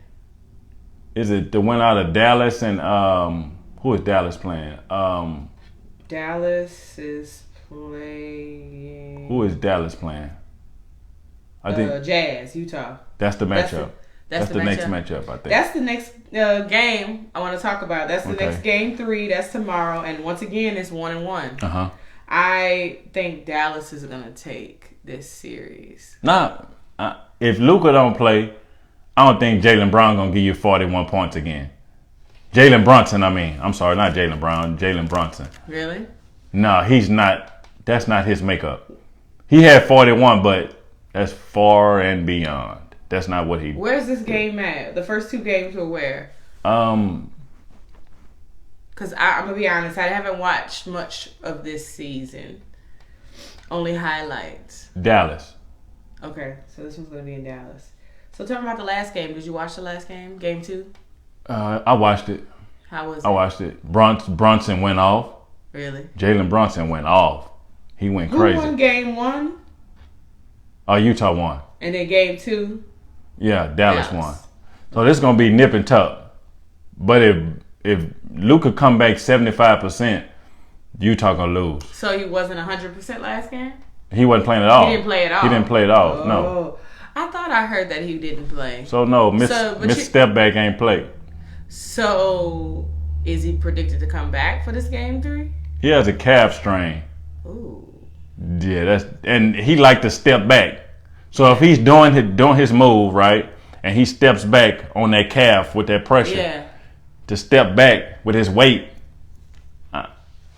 B: Is it the win out of Dallas and who is Dallas playing?
A: Dallas is playing.
B: Who is Dallas playing? I think
A: Jazz, Utah.
B: That's the matchup. That's the next matchup, I think.
A: That's the next game I want to talk about. That's the next game 3. That's tomorrow. And once again, it's 1-1.
B: Uh-huh.
A: I think Dallas is going to take this series.
B: Nah, if Luka don't play, I don't think Jaylen Brown going to give you 41 points again. Jalen Brunson, I'm sorry, not Jaylen Brown, Jalen Brunson.
A: Really?
B: No, he's not. That's not his makeup. He had 41, but that's far and beyond. That's not what he.
A: Where's this game at? The first 2 games were where?
B: Because
A: I'm gonna be honest, I haven't watched much of this season. Only highlights.
B: Dallas.
A: Okay, so this one's gonna be in Dallas. So tell me about the last game. Did you watch the last game? Game 2?
B: I watched it.
A: How was it?
B: I watched it. Brunson went off.
A: Really?
B: Jalen Brunson went off. He went crazy.
A: Who won game 1?
B: Utah won.
A: And then game 2?
B: Yeah, Dallas won. So this is gonna be nip and tuck. But if Luka come back 75%, Utah gonna lose.
A: So he wasn't 100% last game?
B: He wasn't playing at all.
A: He didn't play at all.
B: He didn't play at all. No.
A: I thought I heard that he didn't play.
B: So no, Miss Stepback ain't played.
A: So is he predicted to come back for this game 3?
B: He has a calf strain.
A: Ooh.
B: Yeah, and he like to step back. So if he's doing his move right, and he steps back on that calf with that pressure, to step back with his weight,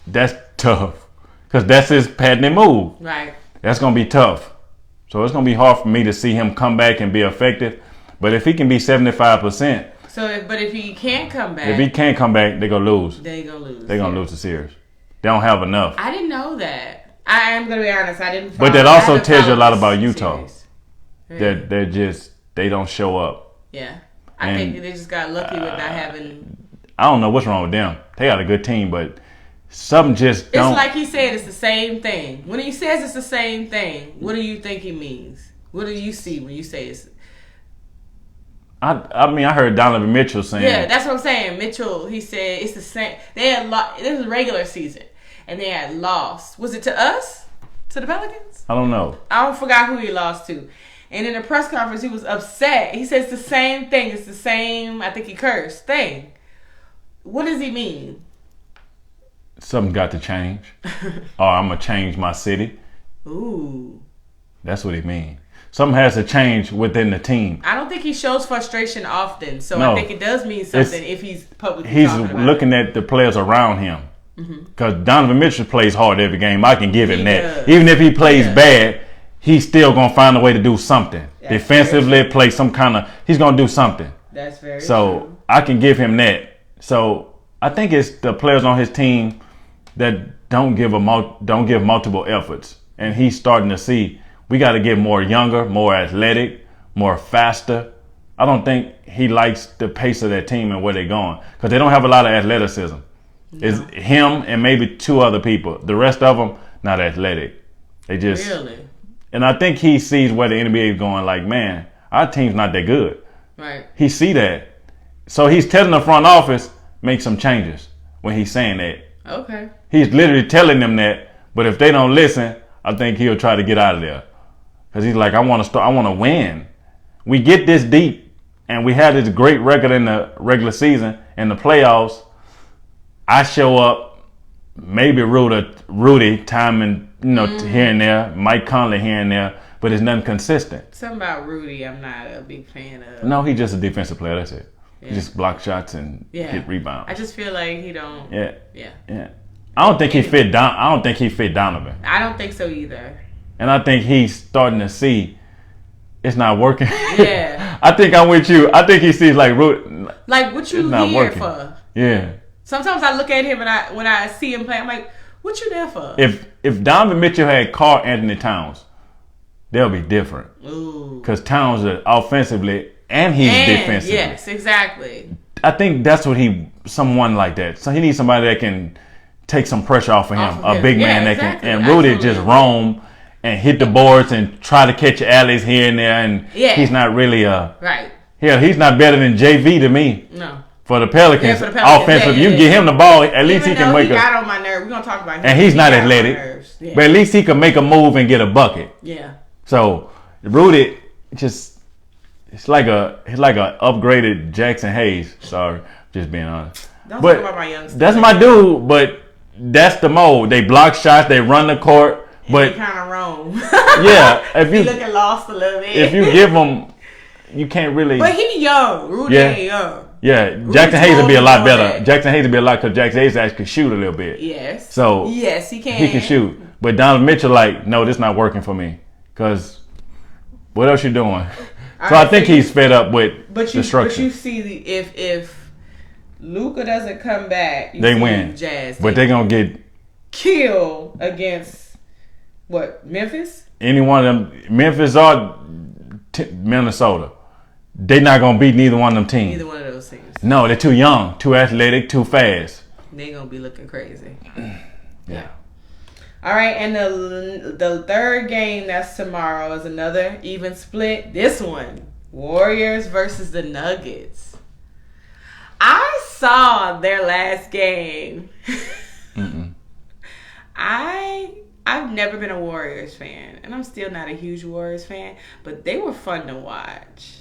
B: that's tough because that's his patented move.
A: Right.
B: That's gonna be tough. So it's gonna be hard for me to see him come back and be effective. But if he can be 75%,
A: but if he can't come back,
B: they're gonna lose.
A: They're gonna
B: lose the series. They don't have enough.
A: I didn't know that. I am gonna be honest. I didn't.
B: But that also tells you a lot about Utah.
A: Really?
B: That they don't show up.
A: Yeah, I think they just got lucky with not having.
B: I don't know what's wrong with them. They got a good team, but something just don't.
A: It's like he said, it's the same thing. When he says it's the same thing, what do you think he means? What do you see when you say it's?
B: I heard Donovan Mitchell saying.
A: Yeah, that's what I'm saying. Mitchell, he said it's the same. They had this was regular season, and they had lost. Was it to us? To the Pelicans?
B: I don't know.
A: I forgot who he lost to. And in the press conference, he was upset. He says the same thing. It's the same, I think he cursed, thing. What does he mean?
B: something got to change, or I'm gonna change my city.
A: Ooh.
B: That's what he means. Something has to change within the team.
A: I don't think he shows frustration often, so
B: No.
A: I think it does mean something if he's publicly
B: He's
A: talking about
B: looking
A: it.
B: at the players around him. Because Donovan Mitchell plays hard every game. I can give him
A: He
B: that.
A: does.
B: Even if he plays
A: He does.
B: bad, he's still gonna find a way to do something.
A: That's
B: Defensively, play some kind of. He's gonna do something.
A: That's very
B: So
A: true.
B: I can give him that. So I think it's the players on his team that don't give multiple efforts, and he's starting to see we got to get more younger, more athletic, more faster. I don't think he likes the pace of that team and where they're going because they don't have a lot of athleticism. No. It's him and maybe two other people. The rest of them not athletic. They just
A: Really?
B: And I think he sees where the NBA is going. Like, man, our team's not that good.
A: Right.
B: He see that. So he's telling the front office, make some changes when he's saying that.
A: Okay.
B: He's literally telling them that, but if they don't listen, I think he'll try to get out of there. Because he's like, I want to win. We get this deep, and we had this great record in the regular season. In the playoffs, I show up, maybe Rudy timing, here and there, Mike Conley here and there, but it's nothing consistent.
A: Something about Rudy I'm not a big fan of.
B: No, he's just a defensive player, that's it.
A: Yeah.
B: He just block shots and get rebounds.
A: I just feel like he don't.
B: Yeah.
A: Yeah.
B: I don't think he fit Donovan.
A: I don't think so either.
B: And I think he's starting to see it's not working.
A: Yeah.
B: I think I'm with you. I think he sees like
A: what you
B: not
A: here
B: working.
A: for?
B: Yeah.
A: Sometimes I look at him and when I see him play, I'm like, what you there for?
B: If Donovan Mitchell had Karl Anthony Towns, they'll be different.
A: Ooh.
B: Because Towns is offensively and he's defensively.
A: Yes, exactly.
B: I think that's what someone like that. So he needs somebody that can take some pressure off of him. A big man that can. And Rudy just roam and hit the boards and try to catch alleys here and there. And he's not really
A: right.
B: Yeah, he's not better than JV to me.
A: No.
B: For the Pelicans, offensive, you get him the ball. At least he can make
A: he got on my nerve. We're gonna talk about him.
B: And he's not athletic, but at least he can make a move and get a bucket.
A: Yeah.
B: So Rudy just it's like a upgraded Jackson Hayes. Sorry, just being honest.
A: Don't talk about my youngster.
B: That's my dude, but that's the mode. They block shots, they run the court, but
A: they kind of roam.
B: Yeah, if you
A: looking lost a little bit.
B: If you give him, you can't really.
A: But he young. Rudy ain't young.
B: Yeah, Jackson Hayes would be a lot better. Jackson Hayes would be a lot because Jackson Hayes actually can shoot a little bit.
A: Yes.
B: So
A: yes, he can.
B: He can shoot. But Donovan Mitchell, no, this not working for me. Because what else you doing? So I think he's fed up with the structure.
A: But you see, if Luka doesn't come back,
B: they win.
A: Jazz,
B: but they're gonna get
A: killed against what? Memphis?
B: Any one of them, Memphis or Minnesota. They're not gonna beat neither one of them teams.
A: Neither one of those teams.
B: No, they're too young, too athletic, too fast.
A: They're gonna be looking crazy.
B: Yeah.
A: All right, and the third game that's tomorrow is another even split. This one, Warriors versus the Nuggets. I saw their last game. I've never been a Warriors fan, and I'm still not a huge Warriors fan, but they were fun to watch.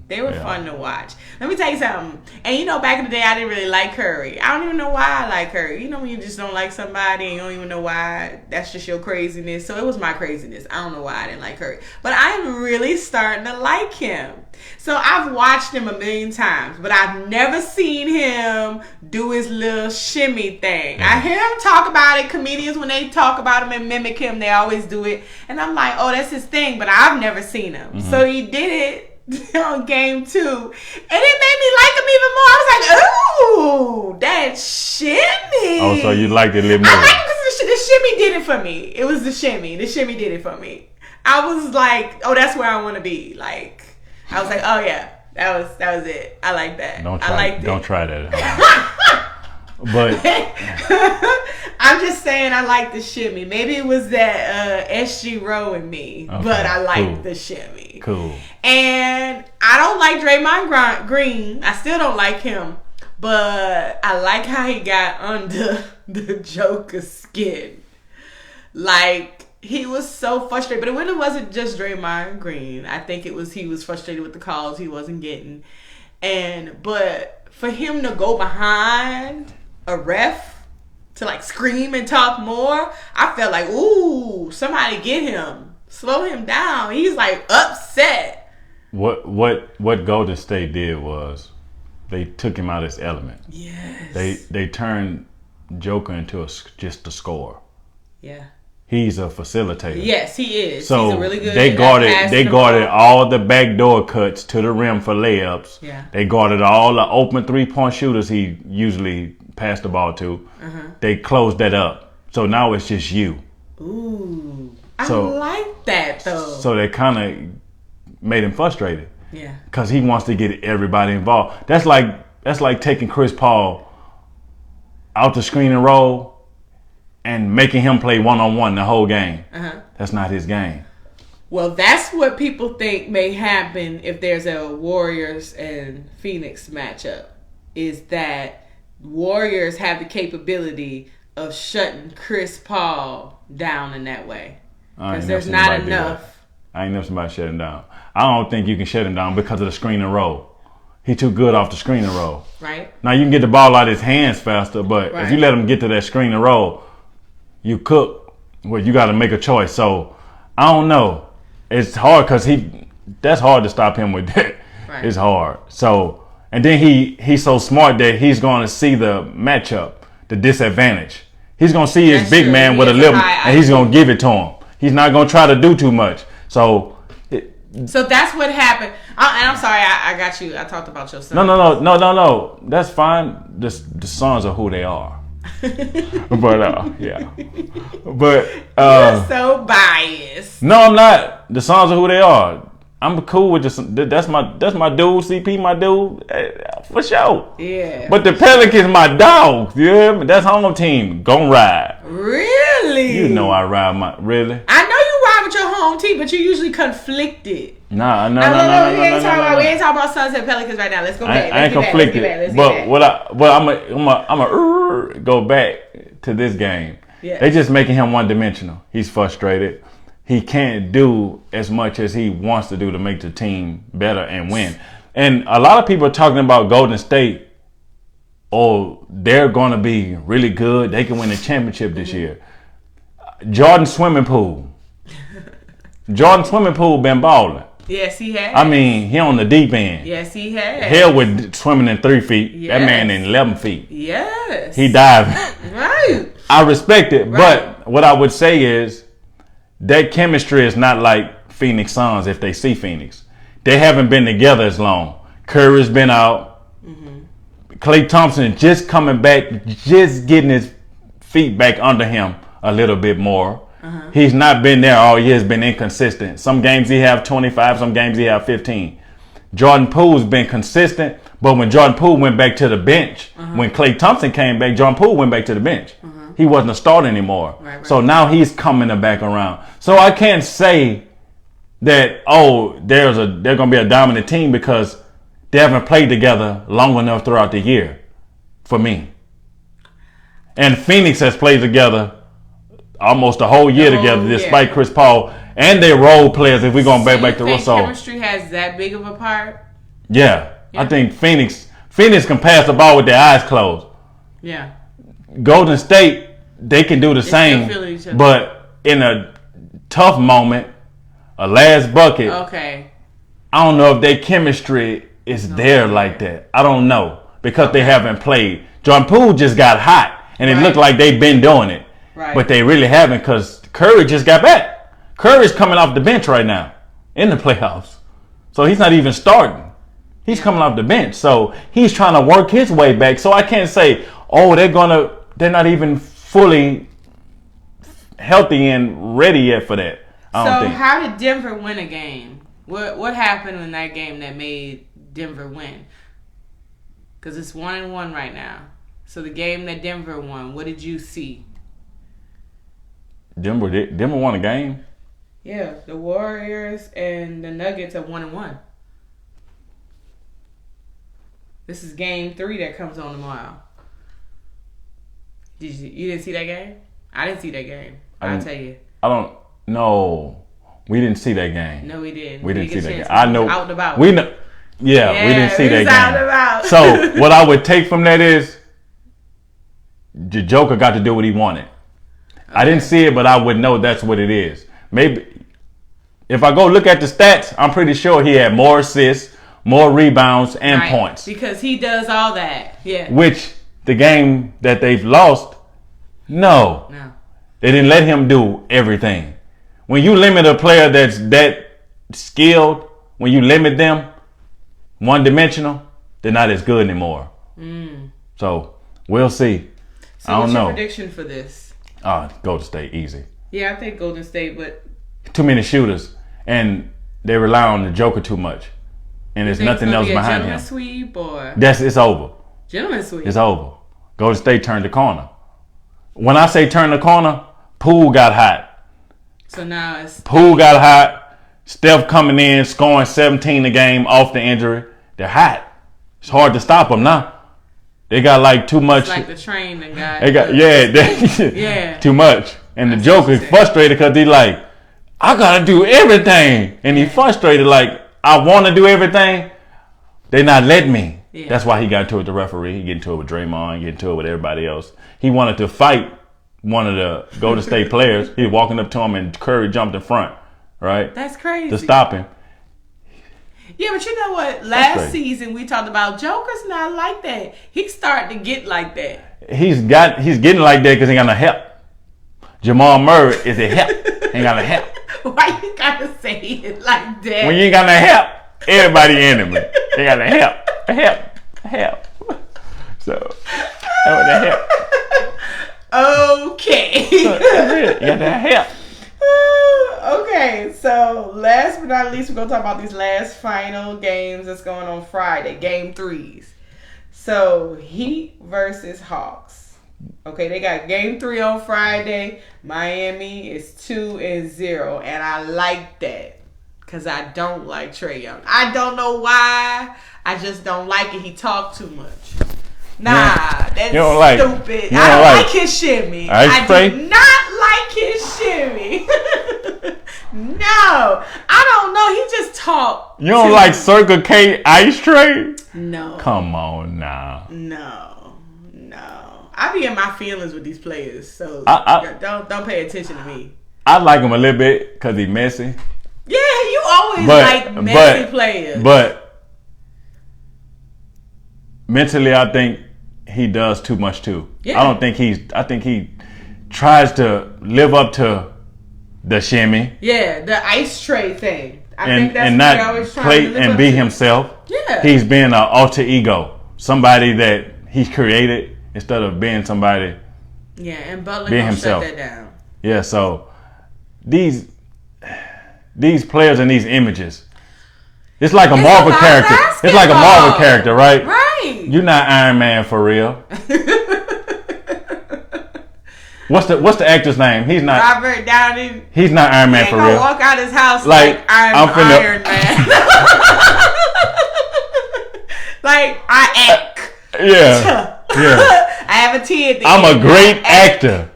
A: They were fun to watch. Let me tell you something. And back in the day, I didn't really like Curry. I don't even know why I like Curry. When you just don't like somebody and you don't even know why. That's just your craziness. So it was my craziness. I don't know why I didn't like Curry. But I'm really starting to like him. So I've watched him a million times, but I've never seen him do his little shimmy thing. I hear him talk about it. Comedians, when they talk about him and mimic him, they always do it. And I'm like, oh, that's his thing. But I've never seen him. So he did it on game 2, and it made me like him even more. I was like, ooh, that shimmy.
B: Oh, so you liked it a little more.
A: I like it because the shimmy did it for me. It was the shimmy. The shimmy did it for me. I was like, oh, that's where I want to be. Like, I was like, oh yeah, that was it. I like that.
B: Don't try that. But
A: I'm just saying I like the shimmy. Maybe it was that SG Row in me, but I like the shimmy.
B: Cool.
A: And I don't like Draymond Green. I still don't like him, but I like how he got under the Joker's skin. Like, he was so frustrated. But it wasn't just Draymond Green. I think he was frustrated with the calls he wasn't getting. But for him to go behind a ref to like scream and talk more, I felt like, ooh, somebody get him. Slow him down. He's like upset.
B: What Golden State did was they took him out of his element.
A: Yes.
B: They turned Joker into just a scorer.
A: Yeah.
B: He's a facilitator.
A: Yes, he is.
B: So
A: he's a really good
B: they guarded all the backdoor cuts to the rim for layups.
A: Yeah.
B: They guarded all the open 3-point shooters he usually passed the ball to. They closed that up. So now it's just you.
A: Ooh. I like that though.
B: So they kind of made him frustrated.
A: Yeah.
B: Because he wants to get everybody involved. That's like taking Chris Paul out the screen and roll and making him play one-on-one the whole game. That's not his game.
A: Well, that's what people think may happen if there's a Warriors and Phoenix matchup, is that Warriors have the capability of shutting Chris Paul down in that way. Because there's not enough.
B: I ain't never somebody shut him down. I don't think you can shut him down because of the screen and roll. He too good off the screen and roll.
A: Right.
B: Now, you can get the ball out of his hands faster, but if you let him get to that screen and roll, you cook. Well, you got to make a choice. So, I don't know. It's hard because that's hard to stop him with that. Right. It's hard. So, and then he's so smart that he's going to see the matchup, the disadvantage. He's going to see his big man with a little, and he's going to give it to him. He's not going to try to do too much. So
A: that's what happened. And I'm sorry, I got you. I talked about your son.
B: No. That's fine. The sons are who they are. But yeah. But
A: you're so biased.
B: No, I'm not. The sons are who they are. I'm cool with this. That's my dude. CP, my dude, for sure.
A: Yeah.
B: But the Pelicans, my dogs. Yeah, that's home team. Gon' ride.
A: Really?
B: You know I ride my really.
A: I know you ride with your home team, but you're usually conflicted.
B: No.
A: We ain't talking about Suns and Pelicans right now. Let's go back.
B: I ain't conflicted. But I'm a go back to this game. Yeah. They just making him one dimensional. He's frustrated. He can't do as much as he wants to do to make the team better and win. And a lot of people are talking about Golden State. Oh, they're going to be really good. They can win the championship this year. Jordan swimming pool been balling.
A: Yes, he has.
B: I mean, he on the deep end.
A: Yes, he has.
B: Hell with swimming in 3 feet. Yes. That man in 11 feet.
A: Yes.
B: He diving.
A: Right.
B: I respect it. Right. But what I would say is that chemistry is not like Phoenix Suns if they see Phoenix. They haven't been together as long. Curry's been out. Klay Thompson just coming back, just getting his feet back under him a little bit more. He's not been there all year. He's been inconsistent. Some games he have 25, some games he have 15. Jordan Poole's been consistent, but when Jordan Poole went back to the bench, when Klay Thompson came back, Jordan Poole went back to the bench. He wasn't a starter anymore. Right. So now he's coming back around. So I can't say that, they're going to be a dominant team because they haven't played together long enough throughout the year for me. And Phoenix has played together almost a whole year together despite Chris Paul and their role players if we're going back to Russell.
A: Chemistry has that big of a part?
B: Yeah. I think Phoenix can pass the ball with their eyes closed.
A: Yeah.
B: Golden State, they can do the same, but in a tough moment, a last bucket, I don't know if their chemistry is there like that. I don't know because they haven't played. Jordan Poole just got hot, and it looked like they've been doing it, but they really haven't because Curry just got back. Curry's coming off the bench right now in the playoffs, so he's not even starting. He's coming off the bench, so he's trying to work his way back. So I can't say, they're not even fully healthy and ready yet for that. I don't think.
A: How did Denver win a game? What happened in that game that made Denver win? Because it's 1-1 right now. So the game that Denver won, what did you see?
B: Denver won a game?
A: Yeah, the Warriors and the Nuggets are 1-1. This is game 3 that comes on tomorrow. You didn't see that game? I didn't see that game. I'll tell you.
B: I don't know. We didn't see that game.
A: No, we didn't.
B: We didn't see that game.
A: I know. Out and about.
B: We know. Yeah, we didn't see that game.
A: Out and about.
B: So what I would take from that is the Joker got to do what he wanted. Okay. I didn't see it, but I would know that's what it is. Maybe if I go look at the stats, I'm pretty sure he had more assists, more rebounds, and points.
A: Because he does all that. Yeah.
B: Which the game that they've lost, no. They didn't let him do everything. When you limit a player that's that skilled, when you limit them one-dimensional, they're not as good anymore. So we'll see.
A: So what's your prediction for this?
B: Golden State, easy.
A: Yeah, I think Golden State, but
B: too many shooters, and they rely on the Joker too much, and there's nothing else behind him.
A: Sweep or
B: it's over.
A: Gentleman sweep.
B: It's over. Golden State turned the corner. When I say turn the corner, Poole got hot.
A: So now it's
B: Poole got hot. Steph coming in, scoring 17 a game off the injury. They're hot. It's hard to stop them now. They got like too much.
A: It's like the train that got.
B: They got
A: yeah.
B: Too much, and the Joker is frustrated because he like, I gotta do everything, and he frustrated like, I want to do everything. They not letting me. Yeah. That's why he got into it with the referee. He get into it with Draymond. Get into it with everybody else. He wanted to fight one of the Golden State players. He walking up to him and Curry jumped in front. Right?
A: That's crazy.
B: To stop him.
A: Yeah, but you know what? Last season we talked about Joker's not like that. He's starting to get like that.
B: He's getting like that because he ain't got no help. Jamal Murray is a help. Ain't got no help.
A: Why you gotta say it like that?
B: When you ain't got no help, everybody enemy. They got no help. So that was the help.
A: Okay.
B: So that's it. You got to help.
A: Okay, so last but not least, we're going to talk about these last final games that's going on Friday, game 3s. So, Heat versus Hawks. Okay, they got game 3 on Friday. Miami is 2-0, and I like that because I don't like Trae Young. I don't know why. I just don't like it. He talked too much. That's stupid. I don't like his shimmy. I do not like his shimmy. No. I don't know. He just talked.
B: You don't like Circle K Ice Tray?
A: No.
B: Come on now.
A: No. I be in my feelings with these players, so don't pay attention to me.
B: I like him a little bit because he's messy.
A: Yeah, you always like messy players.
B: But mentally, I think he does too much too. Yeah. I think he tries to live up to the shimmy.
A: Yeah, the ice tray thing. I think that's
B: and
A: what
B: not
A: he always trying
B: play
A: to live
B: and
A: up
B: be
A: to.
B: himself.
A: Yeah.
B: He's being an alter ego. Somebody that he's created instead of being somebody.
A: Yeah, and Butler gonna shut that down.
B: Yeah, so these players and these images. It's like a Marvel character. It's like a Marvel character, right?
A: Right.
B: You're not Iron Man for real. What's the actor's name? He's not
A: Robert Downey.
B: He's not Iron Man for real.
A: Walk out his house like I'm Iron Man. Like I act.
B: Yeah.
A: I have a T at the
B: I'm
A: end.
B: a great actor.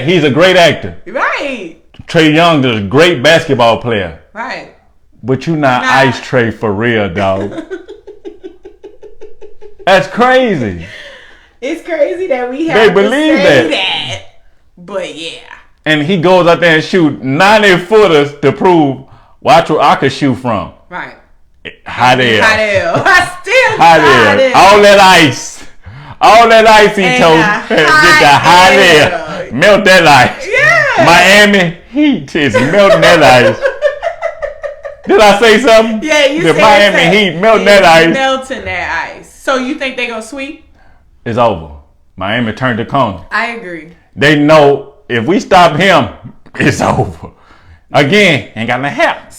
B: He's a great actor.
A: Right.
B: Trae Young is a great basketball player.
A: Right.
B: But you not Ice Trae for real, dog. That's crazy.
A: It's crazy that we have to say that. But yeah.
B: And he goes out there and shoot 90-footers to prove watch where I could shoot from.
A: Right.
B: Hot air.
A: I still
B: hot air. All that ice. He told get the hot air. Melt that ice.
A: Yeah.
B: Miami Heat is melting that ice. Did I say something?
A: Yeah, you said
B: Miami Heat melting that ice.
A: Melting that ice. So you think they gonna sweep?
B: It's over. Miami turned the corner.
A: I agree.
B: They know if we stop him, it's over. Again, ain't got no help.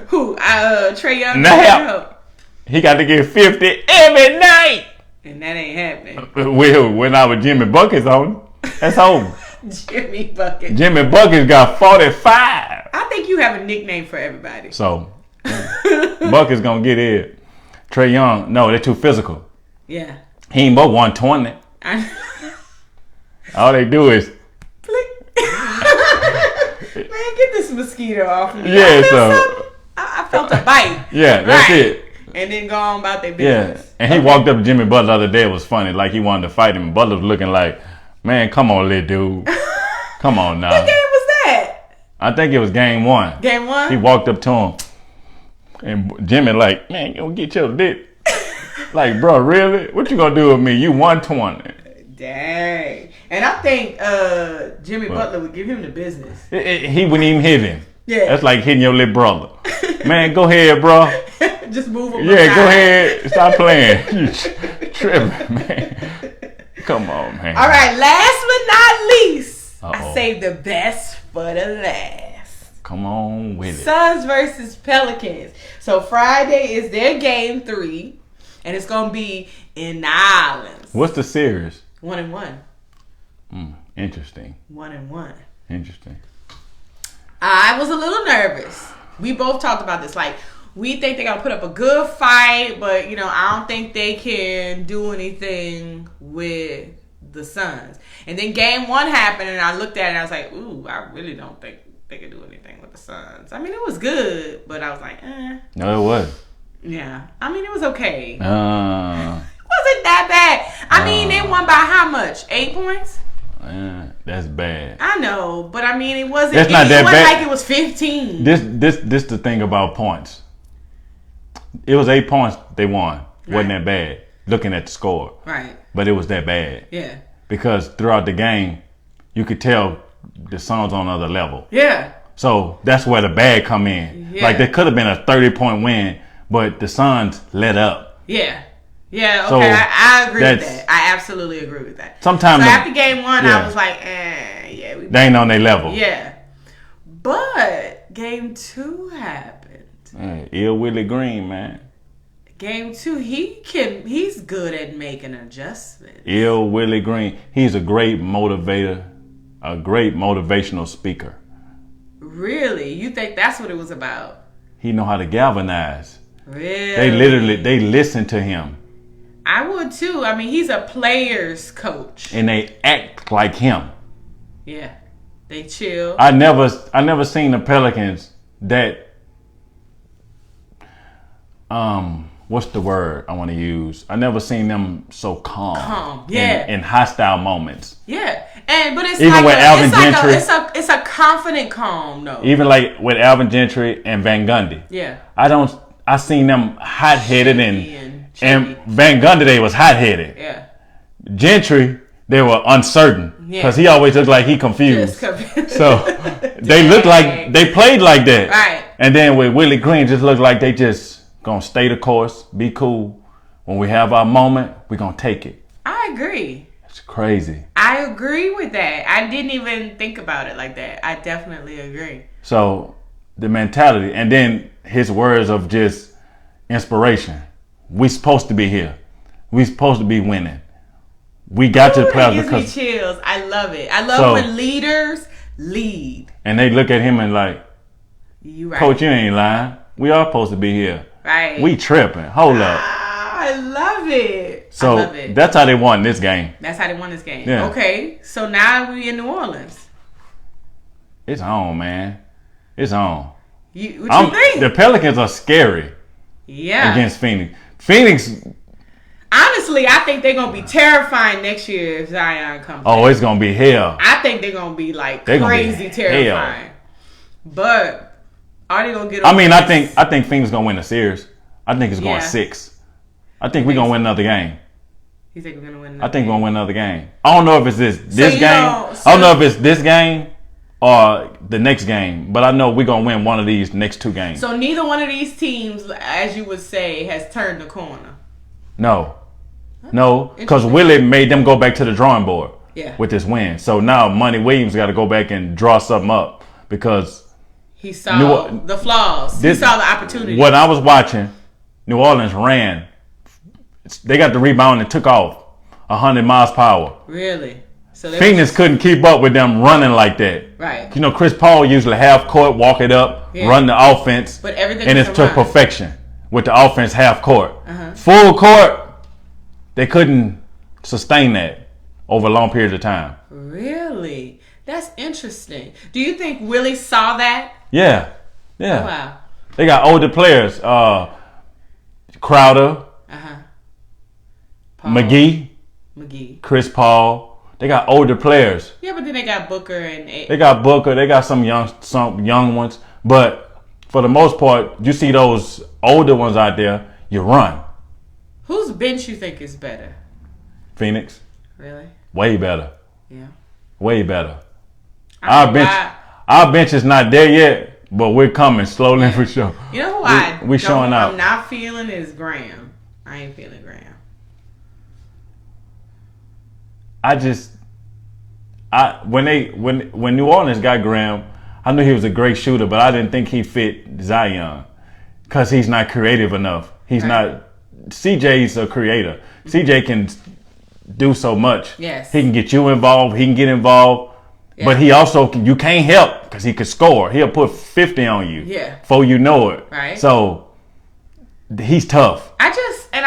A: Who? Trae Young?
B: No help. He got to get 50 every night.
A: And that ain't happening.
B: Well, when I was Jimmy Buckets on, that's over.
A: Jimmy Buckets.
B: Jimmy Buckets got 45.
A: I think you have a nickname for everybody.
B: So, Buckets gonna get it. Trae Young, no, they're too physical.
A: Yeah.
B: He ain't but 120. All they do is
A: man, get this mosquito off me.
B: Yeah, so
A: I felt a bite.
B: Yeah, that's it.
A: and then go on about their
B: Yeah,
A: business.
B: and he walked up to Jimmy Butler the other day. It was funny. Like he wanted to fight him. Butler was looking like, man, come on, little dude. Come on now.
A: What game was that?
B: I think it was game 1.
A: Game 1?
B: He walked up to him. And Jimmy like, man, you gonna get your dick. Like, bro, really? What you gonna do with me? You 120.
A: Dang. And I think Jimmy Butler would give him the business.
B: He wouldn't even hit him.
A: Yeah.
B: That's like hitting your little brother. Man, go ahead, bro.
A: Just move him.
B: Yeah, go ahead. Stop playing. You tripping, man. Come on, man.
A: All right, last but not least, I
B: Uh-oh.
A: saved the best for the last.
B: Come on with it.
A: Suns versus Pelicans. So Friday is their game 3, and it's gonna be in the islands.
B: What's the series?
A: 1-1.
B: Interesting.
A: 1-1.
B: Interesting.
A: I was a little nervous. We both talked about this. Like, we think they're gonna put up a good fight, but I don't think they can do anything with the Suns. And then game 1 happened, and I looked at it and I was like, ooh, I really don't think they can do anything with the Suns. I mean, it was good, but I was like,
B: No, it was.
A: yeah. I mean, it was okay. It
B: Uh,
A: wasn't that bad. I mean, they won by how much? 8 points?
B: that's bad.
A: I know, but I mean, it wasn't.
B: That's not that
A: wasn't
B: bad.
A: like it was 15.
B: This the thing about points. It was 8 points they won. Wasn't that bad? Looking at the score.
A: Right.
B: But it was that bad.
A: Yeah.
B: Because throughout the game, you could tell the Suns on another level.
A: Yeah.
B: So that's where the bad come in.
A: Yeah.
B: Like there could have been a 30-point win, but the Suns let up.
A: Yeah. Yeah, okay,
B: So
A: I agree with
B: that's-
A: that. I absolutely agree with that.
B: Sometimes
A: So after game 1,
B: yeah.
A: I was like, yeah.
B: They ain't on their level.
A: Yeah. But game 2 happened.
B: Ill Willie Green, man.
A: Game 2, he's good at making adjustments.
B: Ill Willie Green. He's a great motivator, a great motivational speaker.
A: Really? You think that's what it was about?
B: He know how to galvanize.
A: Really?
B: They listen to him.
A: I would too. I mean, he's a player's coach.
B: And they act like him.
A: Yeah. They chill.
B: I never seen the Pelicans that what's the word I want to use? I never seen them so calm.
A: Yeah.
B: In hostile moments.
A: Yeah. But it's
B: Even
A: like
B: with Alvin Gentry.
A: it's a confident calm though.
B: Even like with Alvin Gentry and Van Gundy.
A: Yeah.
B: I seen them hot headed
A: and
B: and Van Gundy they was hot headed.
A: Yeah.
B: Gentry, they were uncertain. Because he always looked like he confused. So they looked like they played like that.
A: Right.
B: And then with Willie Green, just looked like they just gonna stay the course, be cool. When we have our moment, we gonna take it.
A: I agree.
B: It's crazy.
A: I agree with that. I didn't even think about it like that. I definitely agree.
B: So the mentality, and then his words of just inspiration. We supposed to be here. We supposed to be winning. We got to the playoffs
A: gives
B: because
A: me chills. I love it. I love when leaders lead.
B: And they look at him and like,
A: You right.
B: Coach, you ain't lying. We are supposed to be here.
A: Right.
B: We tripping. Hold up.
A: I love it.
B: So
A: I love it.
B: that's how they won this game.
A: That's how they won this game.
B: Yeah.
A: Okay, so now we in New Orleans.
B: It's on, man. It's on.
A: What you think?
B: The Pelicans are scary against Phoenix. Phoenix.
A: Honestly, I think they're gonna be terrifying next year if Zion comes.
B: Oh, it's gonna be hell.
A: I think they're gonna be like
B: They're gonna
A: crazy
B: be
A: terrifying.
B: hell.
A: But are they gonna get?
B: I mean, I think Phoenix gonna win the series. I think it's going 6. I think we're gonna win another game.
A: You think we're gonna win?
B: I think we're gonna win another game. I don't know if it's this game.
A: I
B: don't know if it's this game or the next game, but I know we're gonna win one of these next 2 games.
A: So neither one of these teams, as you would say, has turned the corner.
B: No, because Willie made them go back to the drawing board with this win. So now Monty Williams got to go back and draw something up because
A: he saw the flaws. He saw the opportunity.
B: When I was watching, New Orleans ran. They got the rebound and took off 100 miles per hour.
A: Really? So
B: Phoenix couldn't keep up with them running like that.
A: Right.
B: You know, Chris Paul usually half court, walk it up, run the offense,
A: but everything
B: and it's to perfection with the offense half court. Full court, they couldn't sustain that over long periods of time.
A: Really? That's interesting. Do you think Willie saw that?
B: Yeah.
A: Wow.
B: They got older players. Crowder,
A: Paul.
B: McGee, Chris Paul. They got older players.
A: Yeah, but then they got Booker and
B: they got Booker. They got some young ones. But for the most part, you see those older ones out there, you run.
A: Whose bench you think is better?
B: Phoenix.
A: Really?
B: Way better.
A: Yeah.
B: Way better. Our bench is not there yet, but we're coming slowly for sure.
A: You know who
B: we showing out.
A: I'm not feeling is Graham. I ain't feeling Graham.
B: When New Orleans got Graham, I knew he was a great shooter, but I didn't think he fit Zion because he's not creative enough. He's not. CJ's a creator. CJ can do so much.
A: Yes.
B: He can get you involved. He can get involved. Yeah. But he also, you can't help because he could score. He'll put 50 on you.
A: Yeah.
B: Before you know it.
A: Right.
B: So he's tough.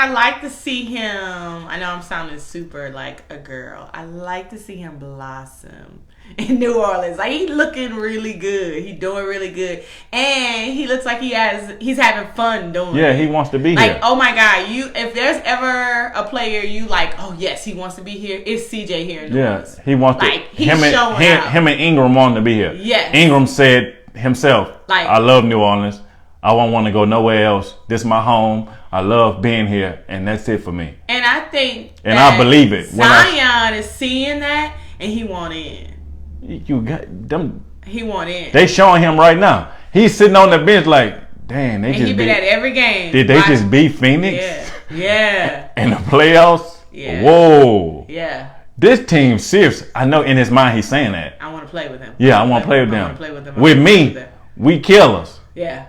A: I like to see him. I know I'm sounding super like a girl. I like to see him blossom in New Orleans. Like, he's looking really good. He's doing really good, and he looks like he's having fun doing it.
B: Yeah, he wants to be
A: like,
B: here.
A: Oh my God, if there's ever a player you like, oh yes, he wants to be here. It's CJ here in New Orleans.
B: He wants
A: to. He's showing out.
B: Him and Ingram wanted to be here.
A: Yes.
B: Ingram said himself, I love New Orleans. I won't want to go nowhere else. This is my home. I love being here, and that's it for me.
A: And I think
B: I believe it.
A: Zion is seeing that, and he want in.
B: You got them.
A: He want in.
B: They showing him right now. He's sitting on the bench like, damn, they just
A: he been at every game.
B: Did they just beat Phoenix?
A: Yeah.
B: In the playoffs?
A: Yeah.
B: Whoa.
A: Yeah.
B: This team, serious. I know in his mind he's saying that.
A: I want to play with him.
B: Yeah, I want to play with them.
A: I want to play with them.
B: With me, we killers.
A: Yeah.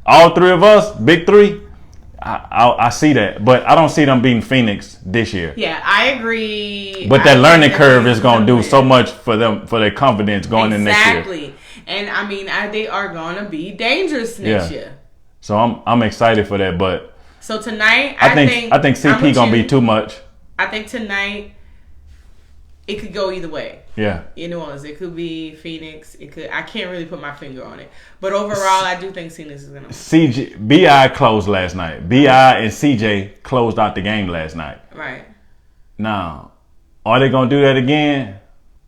B: All three of us, big three. I see that, but I don't see them beating Phoenix this year.
A: Yeah, I agree.
B: But that learning curve is going to do so much for them, for their confidence going in next year.
A: Exactly. And I mean, they are going to be dangerous next year.
B: So I'm excited for that. But
A: so tonight,
B: I think CP going to be too much.
A: I think tonight it could go either way.
B: Yeah.
A: In New Orleans, it could be Phoenix. It could. I can't really put my finger on it, but overall, I do think Phoenix is gonna win.
B: Bi closed last night. Bi and CJ closed out the game last night.
A: Right.
B: Now, are they gonna do that again?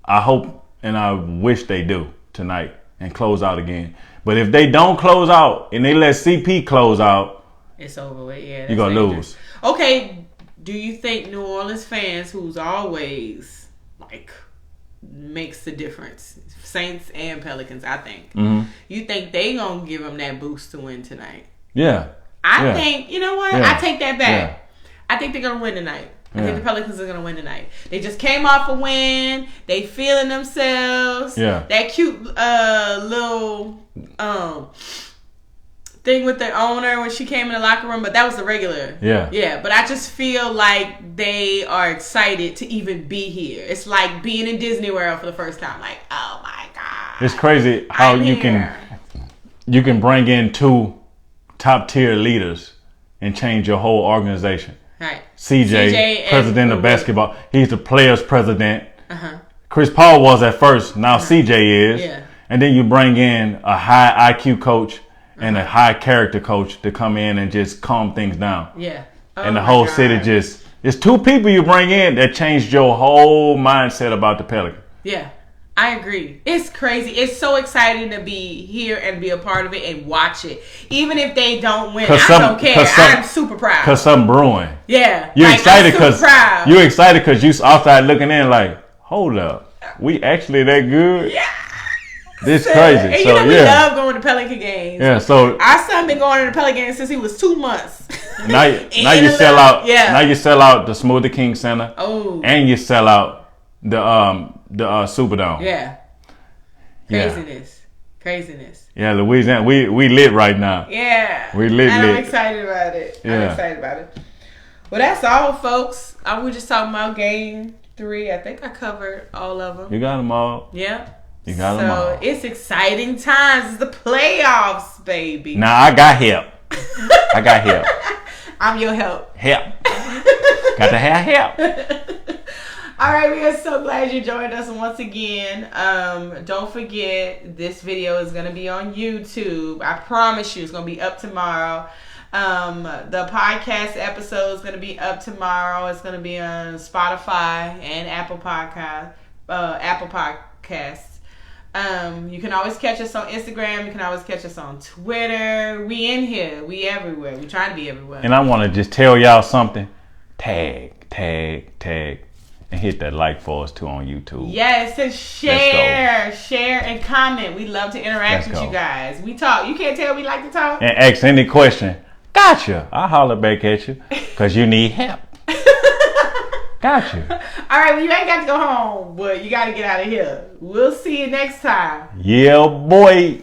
B: I hope and I wish they do tonight and close out again. But if they don't close out and they let CP close out,
A: it's over with. Yeah,
B: you're gonna lose.
A: Okay. Do you think New Orleans fans, who's always like makes the difference, Saints and Pelicans, I think. Mm-hmm. You think they gonna give them that boost to win tonight?
B: Yeah.
A: I think, you know what? I take that back. I think they're gonna win tonight. I think the Pelicans are gonna win tonight. They just came off a win. They feeling themselves.
B: Yeah.
A: That cute little thing with the owner when she came in the locker room, but that was the regular. Yeah, but I just feel like they are excited to even be here. It's like being in Disney World for the first time. Like, oh my God.
B: It's crazy how you can bring in two top tier leaders and change your whole organization.
A: Right.
B: CJ president of basketball. He's the players president. Chris Paul was at first. Now CJ is.
A: Yeah.
B: And then you bring in a high IQ coach and a high character coach to come in and just calm things down.
A: Yeah.
B: And the whole city it's two people you bring in that changed your whole mindset about the Pelican.
A: Yeah. I agree. It's crazy. It's so exciting to be here and be a part of it and watch it. Even if they don't win, I don't care. I'm super proud.
B: Because something brewing.
A: Yeah.
B: You're excited because you outside looking in like, hold up. We actually that good?
A: Yeah.
B: This crazy.
A: And you know we love going to Pelican games.
B: Yeah, so
A: our son been going to the Pelican games since he was 2 months.
B: Now you sell out. Yeah. Now you sell out the Smoothie King Center.
A: Oh.
B: And you sell out the Superdome.
A: Yeah. Craziness.
B: Yeah, Louisiana. We lit right now.
A: Yeah.
B: We lit.
A: I'm excited about it. Well, that's all, folks. We just talking about game 3. I think I covered all of them.
B: You got them all.
A: Yeah.
B: You got them all.
A: So it's exciting times. It's the playoffs, baby.
B: Now I got help.
A: I'm your help.
B: Got to have help.
A: All right, we are so glad you joined us once again. Don't forget, this video is going to be on YouTube. I promise you, it's going to be up tomorrow. The podcast episode is going to be up tomorrow. It's going to be on Spotify and Apple Podcasts. You can always catch us on Instagram. You can always catch us on Twitter. We in here. We everywhere. We trying to be everywhere.
B: And I want to just tell y'all something. Tag. And hit that like for us too on YouTube.
A: Yes, and share, and comment. We love to interact with you guys. We talk. You can't tell we like to talk.
B: And ask any question. Gotcha. I'll holler back at you because you need help. Gotcha.
A: All right, well, you ain't got to go home, but you got to get out of here. We'll see you next time.
B: Yeah, boy.